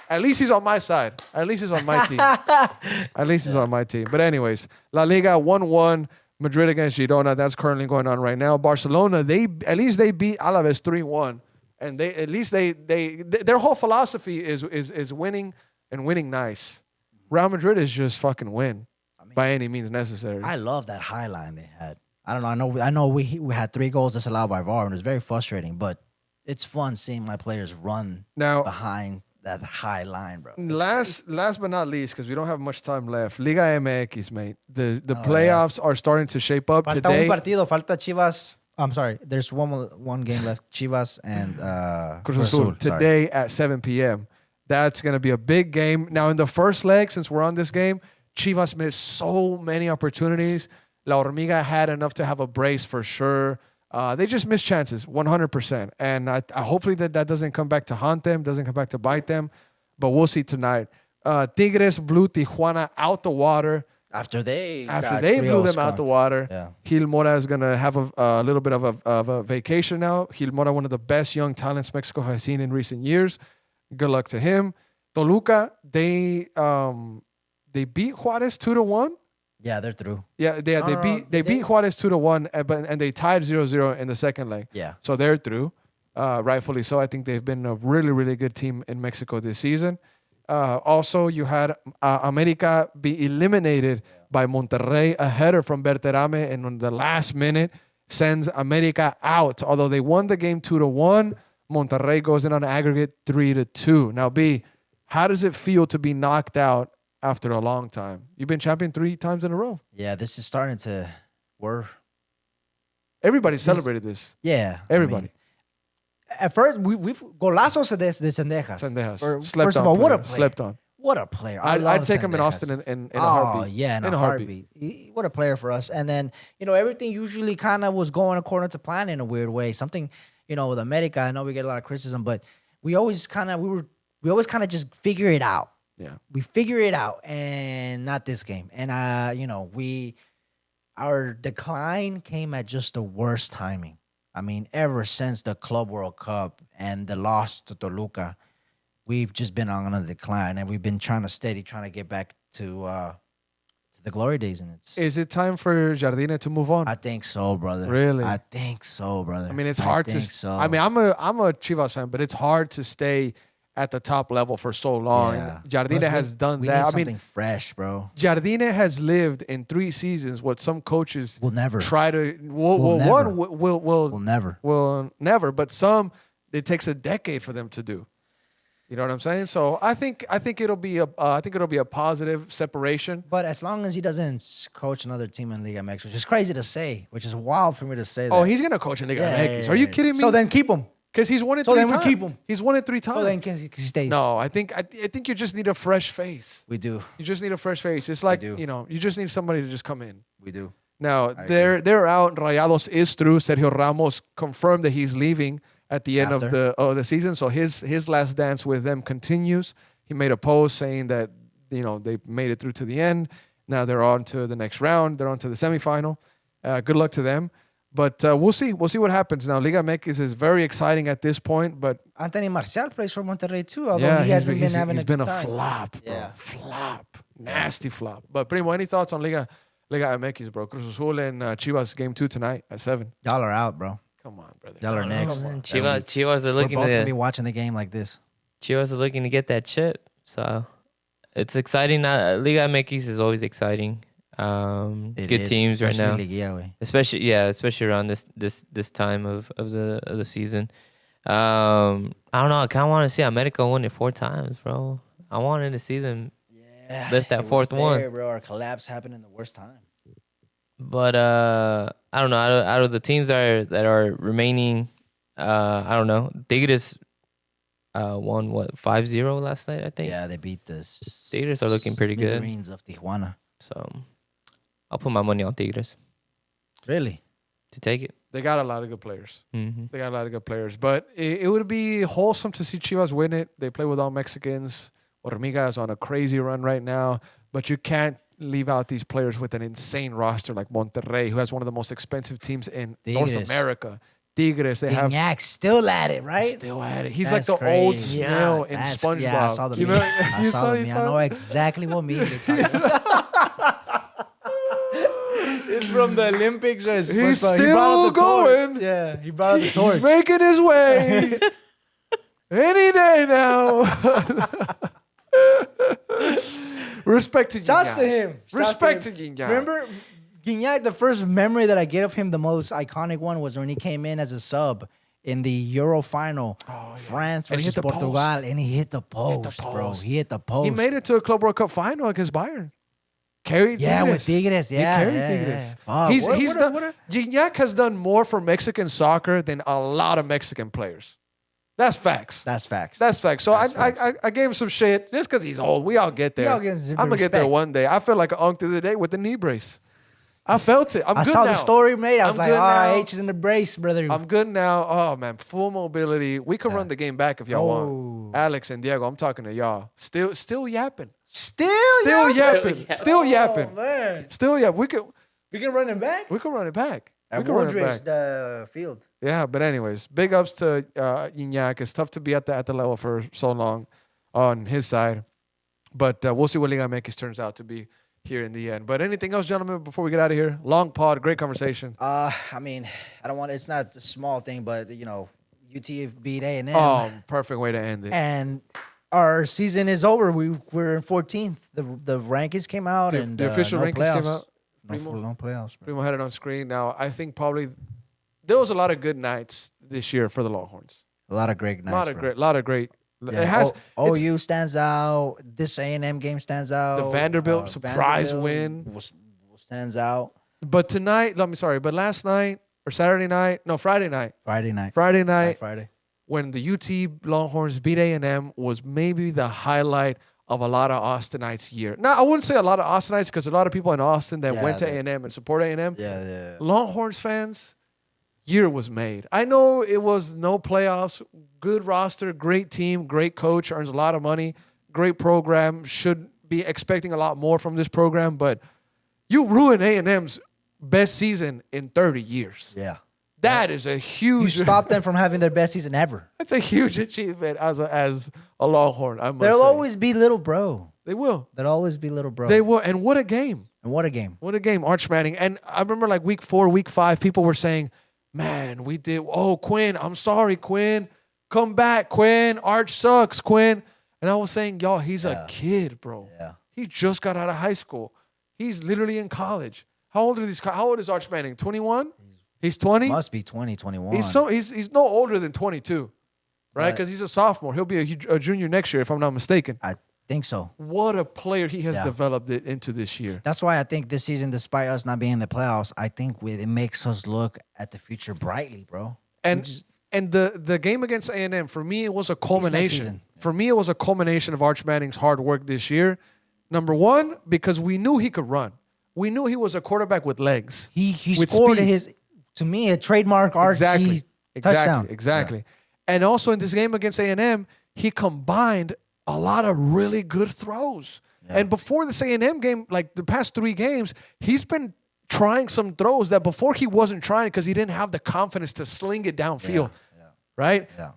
A: At least he's on my side. At least he's on my team. At least he's on my team. But anyways, La Liga 1-1. Madrid against Girona. That's currently going on right now. Barcelona, they beat Alaves 3-1. And their whole philosophy is winning and winning nice. Real Madrid is just fucking win by any means necessary.
B: I love that high line they had. I don't know. I know we had 3 goals disallowed by VAR, and it was very frustrating. But it's fun seeing my players run
A: Now,
B: behind that high line, bro.
A: last but not least, because we don't have much time left, Liga MX, mate. The playoffs are starting to shape up
B: Falta
A: today.
B: un partido. Falta Chivas. I'm sorry. There's one game left. Chivas and
A: Cruz Azul today at 7 p.m. That's going to be a big game. Now, in the first leg, since we're on this game, Chivas missed so many opportunities. La Hormiga had enough to have a brace for sure. They just missed chances, 100%. And I hopefully that doesn't come back to haunt them, doesn't come back to bite them. But we'll see tonight. Tigres blew Tijuana out the water.
B: After they
A: blew them out the water,
B: Yeah.
A: Gil Mora is going to have a little bit of a vacation now. Gil Mora, one of the best young talents Mexico has seen in recent years. Good luck to him. Toluca, they beat Juarez 2-1.
B: Yeah, they're through.
A: Yeah, they beat Juarez 2-1, and they tied 0-0 in the second leg.
B: Yeah.
A: So they're through, rightfully so. I think they've been a really, really good team in Mexico this season. Also, you had America be eliminated by Monterrey. A header from Berterame, and on the last minute sends America out. Although they won the game 2-1, Monterrey goes in on aggregate 3-2. Now, B, how does it feel to be knocked out after a long time? You've been champion 3 times in a row.
B: Yeah, this is starting to.
A: Everybody celebrated this.
B: Yeah,
A: Everybody.
B: I mean, at first, we've golazos de Cendejas.
A: Sendejas.
B: First of all, what a player.
A: Slept on.
B: What a player.
A: I'd take him in Austin in a heartbeat.
B: Yeah, in a heartbeat. What a player for us. And then, everything usually kind of was going according to plan in a weird way. Something, with America, I know we get a lot of criticism, but we always kind of just figure it out.
A: Yeah.
B: We figure it out, and not this game. And our decline came at just the worst timing. I mean, ever since the Club World Cup and the loss to Toluca, we've just been on a decline, and we've been trying to get back to the glory days. And
A: Is it time for Jardine to move on?
B: I think so, brother.
A: Really?
B: I think so, brother.
A: I mean, it's hard to.
B: So.
A: I mean, I'm a Chivas fan, but it's hard to stay at the top level for so long.
B: Yeah.
A: Jardine has done
B: we
A: that.
B: Need
A: I
B: something
A: mean,
B: fresh, bro.
A: Jardine has lived in 3 seasons what some coaches
B: will never
A: try to.
B: Will
A: Never. But some, it takes a decade for them to do. You know what I'm saying? So I think it'll be a positive separation.
B: But as long as he doesn't coach another team in Liga MX, which is crazy to say, which is wild for me to say that.
A: Oh, he's gonna coach in Liga MX. Are you kidding me?
B: So then keep him.
A: Because he's won it
B: So
A: 3
B: then
A: times.
B: we keep him.
A: He's won it 3 times.
B: So then he stays.
A: No, I think you just need a fresh face.
B: We do.
A: You just need a fresh face. It's like,
B: do.
A: you just need somebody to just come in.
B: We do.
A: Now, they're out. Rayados is through. Sergio Ramos confirmed that he's leaving at the end of the season. So his last dance with them continues. He made a post saying that, they made it through to the end. Now they're on to the next round. They're on to the semifinal. Good luck to them. But we'll see. We'll see what happens. Now, Liga MX is very exciting at this point. But
B: Anthony Marcial plays for Monterrey too, although he hasn't been having a good time.
A: He's been a flop, bro.
B: Yeah.
A: Flop. Nasty flop. But, Primo, any thoughts on Liga MX, bro? Cruz Azul and Chivas game 2 tonight at 7.
B: Y'all are out, bro.
A: Come on, brother.
B: Y'all are next.
C: Chivas are
B: We're
C: looking
B: both gonna
C: to
B: be watching the game like this.
C: Chivas are looking to get that chip. So it's exciting. Liga MX is always exciting. Good teams right now, especially around this time of the season. I don't know. I kind of want to see America win it 4 times, bro. I wanted to see them lift that 4th one.
B: Bro, our collapse happened in the worst time.
C: But I don't know. Out of the teams that are remaining, I don't know. Tigres won what 5-0 last night, I think.
B: Yeah, they beat the
C: Tigres are looking pretty good.
B: Smithereens of Tijuana.
C: So I'll put my money on Tigres
B: Really?
C: to take it.
A: They got a lot of good players.
C: Mm-hmm.
A: They got a lot of good players. But it would be wholesome to see Chivas win it. They play with all Mexicans. Hormiga is on a crazy run right now. But you can't leave out these players with an insane roster like Monterrey, who has one of the most expensive teams in North
B: Tigres.
A: America. Tigres, they have
B: Gignac still at it, right?
A: still at it. He's
B: That's
A: like the old
B: crazy.
A: snail in
B: That's-
A: SpongeBob.
B: Yeah, I saw the
A: You
B: meme.
A: know-
B: I
A: you
B: saw the
A: you
B: meme. I know exactly what meme you're talking about. It's from the Olympics. Or
A: He's still going.
B: Yeah, he brought out the
A: He's
B: torch.
A: making his way any day now. Respect to
B: Shouts
A: Gignac.
B: to him.
A: Respect to Gignac.
B: Remember, Gignac, the first memory that I get of him, the most iconic one, was when he came in as a sub in the Euro final, France
A: And he
B: versus
A: hit the
B: Portugal,
A: post.
B: and he hit the post, bro.
A: post.
B: He hit the post.
A: He made it to a Club World Cup final against Bayern. Carried
B: Yeah,
A: Tigres.
B: with Tigres. Yeah,
A: He carried
B: yeah,
A: Tigres.
B: yeah. Fuck,
A: He's
B: what
A: done.
B: a-
A: Gignac has done more for Mexican soccer than a lot of Mexican players. That's facts.
B: That's facts.
A: That's facts. So
B: That's
A: I gave him some shit just because he's old. We all get there.
B: all give him some
A: I'm gonna get there
B: respect.
A: one day. I feel like an unk the other day with the knee brace. I felt it. I'm
B: I
A: good
B: saw
A: now.
B: the story, mate. I was
A: I'm
B: like,
A: good now.
B: H is in the brace, brother.
A: I'm good now. Oh man, full mobility. We could run the game back if y'all
B: Oh.
A: want. Alex and Diego, I'm talking to y'all. Still yapping.
B: Still
A: Yapping. Still yapping.
B: Oh, man.
A: Still yapping.
B: We can run him back?
A: We could run it back. We
B: At
A: could run it
B: Woodridge,
A: back.
B: the field.
A: Yeah, but anyways, big ups to Gignac. It's tough to be at the level for so long on his side, but we'll see what Liga MX turns out to be here in the end. But anything else, gentlemen, before we get out of here? Long pod, great conversation.
B: I mean, I don't want. It's not a small thing, but UT beat A&M,
A: Oh, perfect way to end it.
B: and our season is over. We're in 14th. The rankings came out, and
A: The official
B: no
A: rankings
B: playoffs.
A: came out.
B: No, no playoffs. Bro.
A: Primo had it on screen. Now, I think probably there was a lot of good nights this year for the Longhorns.
B: A lot of great nights.
A: A lot of great.
B: Yeah,
A: It has it's-
B: OU stands out. This A&M game stands out.
A: The Vanderbilt surprise win.
B: stands out.
A: But tonight, but last night or Friday night.
B: Friday night.
A: Friday. When the UT Longhorns beat A&M was maybe the highlight of a lot of Austinites' year. Now, I wouldn't say a lot of Austinites because a lot of people in Austin that went to A&M and support A&M.
B: Yeah.
A: Longhorns fans, year was made. I know it was no playoffs, good roster, great team, great coach, earns a lot of money, great program, should be expecting a lot more from this program, but you ruined A&M's best season in 30 years.
B: Yeah.
A: That is a huge...
B: You stopped them from having their best season ever.
A: That's a huge achievement as a Longhorn, I must
B: There'll
A: say.
B: always be little bro.
A: They will.
B: There'll always be little bro.
A: They will. And what a game.
B: And what a game.
A: What a game, Arch Manning. And I remember like week 4, week 5, people were saying, man, we did. Oh, Quinn, I'm sorry, Quinn. Come back, Quinn. Arch sucks, Quinn. And I was saying, y'all, he's a kid, bro.
B: Yeah.
A: He just got out of high school. He's literally in college. How old is Arch Manning? 21? He's 20?
B: Must be 20, 21.
A: He's no older than 22, right? Because he's a sophomore. He'll be a junior next year, if I'm not mistaken.
B: I think so.
A: What a player he has developed it into this year.
B: That's why I think this season, despite us not being in the playoffs, I think it makes us look at the future brightly, bro.
A: And the game against A&M, for me, it was a culmination.
B: season.
A: For me, it was a culmination of Arch Manning's hard work this year. Number one, because we knew he could run. We knew he was a quarterback with legs.
B: He
A: with
B: scored
A: speed.
B: to me, a trademark Arch touchdown.
A: Exactly. And also in this game against A&M, he combined a lot of really good throws. Yeah. And before this A&M game, like the past 3 games, he's been trying some throws that before he wasn't trying because he didn't have the confidence to sling it downfield. Right?
B: Yeah.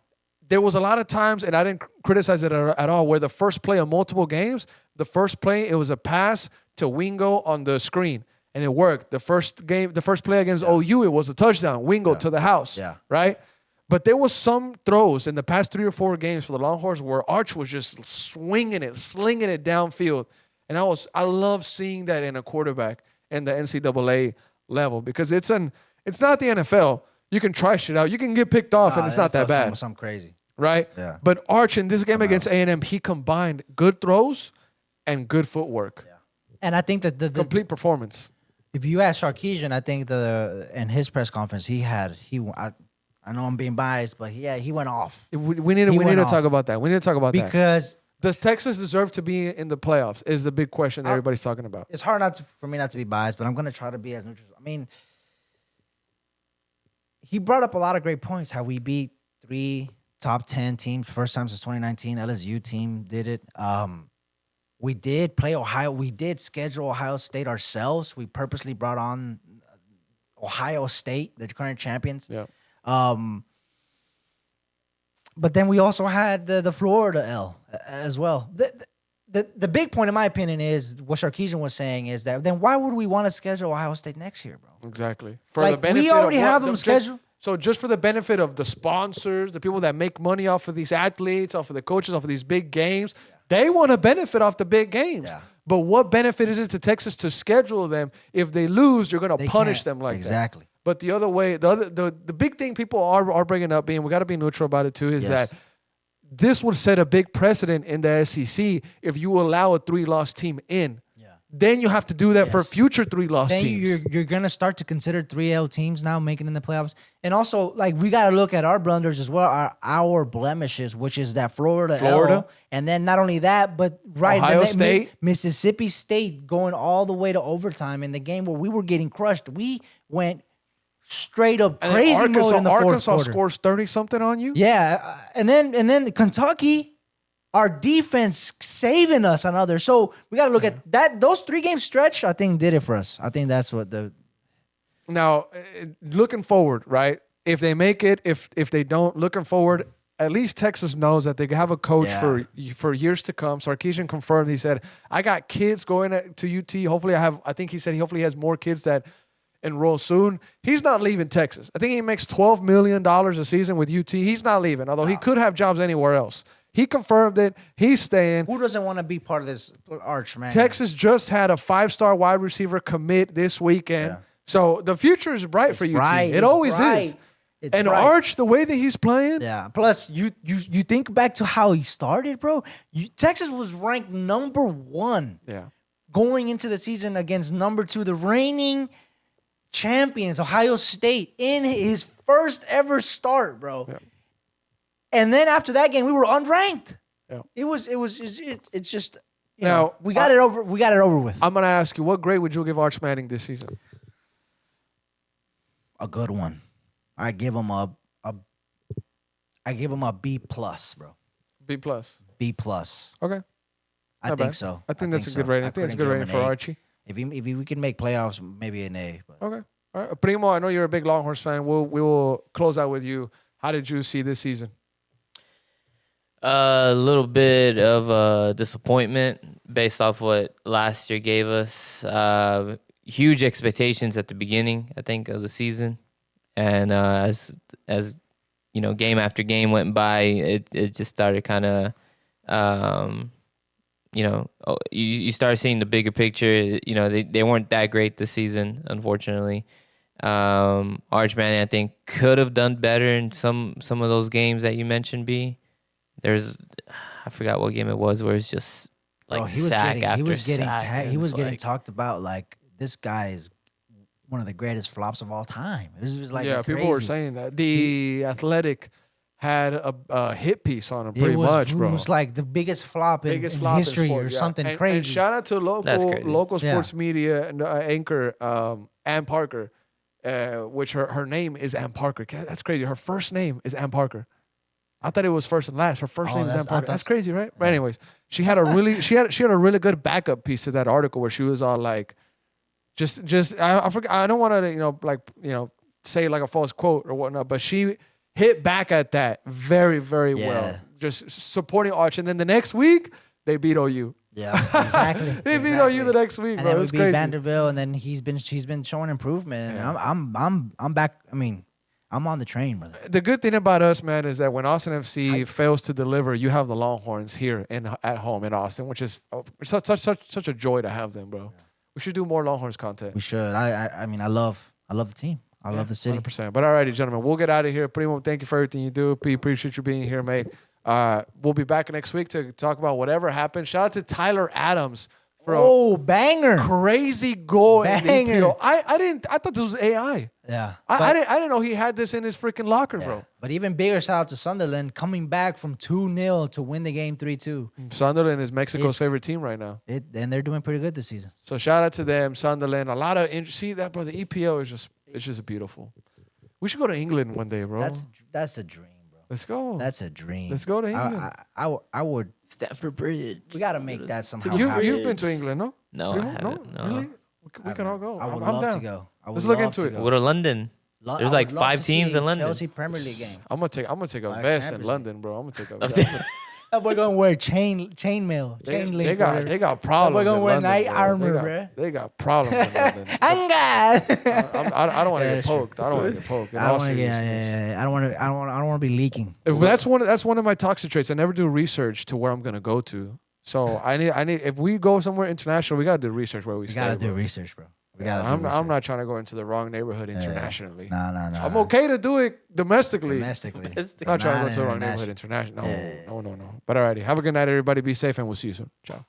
A: There was a lot of times, and I didn't criticize it at all, where the first play of multiple games, the first play, it was a pass to Wingo on the screen. And it worked. The first play against OU, it was a touchdown. Wingo to the house.
B: Yeah.
A: Right? But there was some throws in the past 3 or 4 games for the Longhorns where Arch was just swinging it, slinging it downfield. And I love seeing that in a quarterback in the NCAA level because it's not the NFL. You can try shit out. You can get picked off and it's not that bad.
B: Something crazy.
A: Right?
B: Yeah.
A: But Arch in this game against A&M, he combined good throws and good footwork.
B: Yeah. And I think that the
A: complete performance.
B: If you ask Sarkisian, I think in his press conference I know I'm being biased, but he went off.
A: We need to talk about that. We need to talk about that.
B: Because
A: does Texas deserve to be in the playoffs? Is the big question that everybody's talking about.
B: It's hard for me not to be biased, but I'm going to try to be as neutral. I mean, he brought up a lot of great points. How we beat 3 top 10 teams first time since 2019. LSU team did it. We did play Ohio. We did schedule Ohio State ourselves. We purposely brought on Ohio State, the current champions.
A: Yeah.
B: But then we also had the Florida L as well. The big point, in my opinion, is what Sarkisian was saying is that then why would we want to schedule Ohio State next year, bro?
A: Exactly.
B: We already have them scheduled.
A: So just for the benefit of the sponsors, the people that make money off of these athletes, off of the coaches, off of these big games, they want to benefit off the big games. Yeah. But what benefit is it to Texas to schedule them? If they lose, you're going to punish them like that.
B: Exactly.
A: But the other way, the big thing people are bringing up, being we got to be neutral about it too, is that this would set a big precedent in the SEC if you allow a 3-loss team in. Yeah. Then you have to do that for future 3-loss teams.
B: You're going to start to consider 3L teams now making in the playoffs. And also, like, we got to look at our blunders as well, our blemishes, which is that Florida L. And then not only that, but
A: Ohio State.
B: Mississippi State going all the way to overtime in the game where we were getting crushed. We went straight up crazy mode in the fourth quarter.
A: Arkansas scores 30-something on you?
B: Yeah. And then Kentucky, our defense saving us on others. So we got to look at that. Those 3-game stretch, I think, did it for us. I think that's what
A: Now, looking forward, right? If they make it, if they don't, looking forward, at least Texas knows that they have a coach for years to come. Sarkisian confirmed. He said, I got kids going to UT. Hopefully I think he said hopefully he has more kids that enroll soon. He's not leaving Texas. I think he makes $12 million a season with UT. He's not leaving, although he could have jobs anywhere else. He confirmed it. He's staying.
B: Who doesn't want to be part of this arch, man?
A: Texas just had a 5-star wide receiver commit this weekend. Yeah. So the future is bright for UT. It always is. And Arch, the way that he's playing.
B: Yeah. Plus, you think back to how he started, bro. Texas was ranked number 1 going into the season against number 2, the reigning champions, Ohio State, in his first ever start, bro. Yeah. And then after that game, we were unranked. Yeah. It's just now we got it over. We got it over with.
A: I'm gonna ask you, what grade would you give Arch Manning this season?
B: A good one. I give him a B+, bro.
A: B+.
B: B+.
A: Okay.
B: I think so.
A: I think that's a good rating. I think that's a good rating for Archie.
B: If we can make playoffs, maybe an A. But.
A: Okay. All right. Primo, I know you're a big Longhorns fan. We will close out with you. How did you see this season?
C: A little bit of disappointment based off what last year gave us. Huge expectations at the beginning, I think, of the season. And as you know, game after game went by, it just started kind of you start seeing the bigger picture. You know, they weren't that great this season, unfortunately. Arch Manning, I think, could have done better in some of those games that you mentioned, B. I forgot what game it was, where it's just like sack after sack.
B: He was getting talked about like this guy is one of the greatest flops of all time. It was like
A: people were saying that. The Athletic had a hit piece on him pretty much, bro.
B: It was like the biggest flop in history or something crazy.
A: And shout out to local sports media and anchor Ann Parker, which her name is Ann Parker. That's crazy. Her first name is Ann Parker. I thought it was first and last. Her first name is Ann Parker. That's crazy, right? But anyways, she had a really good backup piece to that article where she was all like, I forget. I don't want to say like a false quote or whatnot, but she hit back at that very, very well. Just supporting Arch. And then the next week, they beat OU.
B: Yeah, exactly.
A: They beat OU the next week,
B: and
A: bro.
B: then we beat Vanderbilt, and then she's been showing improvement. Yeah. I'm back. I mean, I'm on the train, brother.
A: The good thing about us, man, is that when Austin FC fails to deliver, you have the Longhorns here at home in Austin, which is such a joy to have them, bro. Yeah. We should do more Longhorns content.
B: We should. I mean, I love the team. I love the city.
A: 100%. But all righty, gentlemen, we'll get out of here. Primo, thank you for everything you do. P, appreciate you being here, mate. We'll be back next week to talk about whatever happened. Shout out to Tyler Adams Bro.
B: Oh, banger.
A: Crazy goal in the
B: Banger.
A: EPO. I thought this was AI.
B: Yeah.
A: I didn't know he had this in his freaking locker, bro.
B: But even bigger shout out to Sunderland coming back from 2-0 to win the game 3-2.
A: Sunderland is Mexico's favorite team right now.
B: And they're doing pretty good this season.
A: So shout out to them, Sunderland. A lot of see that, bro. The EPO is just beautiful. We should go to England one day, bro.
B: That's a dream, bro.
A: Let's go.
B: That's a dream.
A: Let's go to England.
B: I would.
C: Stamford Bridge.
B: We got to make that somehow.
A: You've been to England, no?
C: No, I haven't. No.
A: Really? We can all go.
B: I would
A: I'm
B: love
A: down.
B: to go.
A: Let's look into it.
C: Go to London. There's like 5 teams in London.
B: Chelsea Premier League game.
A: I'm gonna take a
B: Like
A: vest in
B: Champions
A: London, bro. I'm gonna take a vest.
B: That boy gonna wear chain mail, chain link.
A: They got problems.
B: That boy gonna
A: in
B: wear
A: London,
B: night
A: bro.
B: armor, bro.
A: They got problems in London.
B: Anga.
A: I don't want to
B: Yeah,
A: get
B: that's true.
A: poked. I don't want to get poked. In
B: I
A: all
B: don't want to.
A: seriousness.
B: I don't want to be leaking.
A: That's one of my toxic traits. I never do research to where I'm gonna go to. So I need if we go somewhere international, we gotta do research where we
B: We
A: stay.
B: gotta do
A: bro.
B: research, bro. We gotta.
A: I'm not trying to go into the wrong neighborhood internationally.
B: No.
A: I'm okay to do it domestically.
B: Domestically.
A: Not trying to go
B: Not
A: to the wrong neighborhood international. No. But alrighty. Have a good night, everybody. Be safe, and we'll see you soon. Ciao.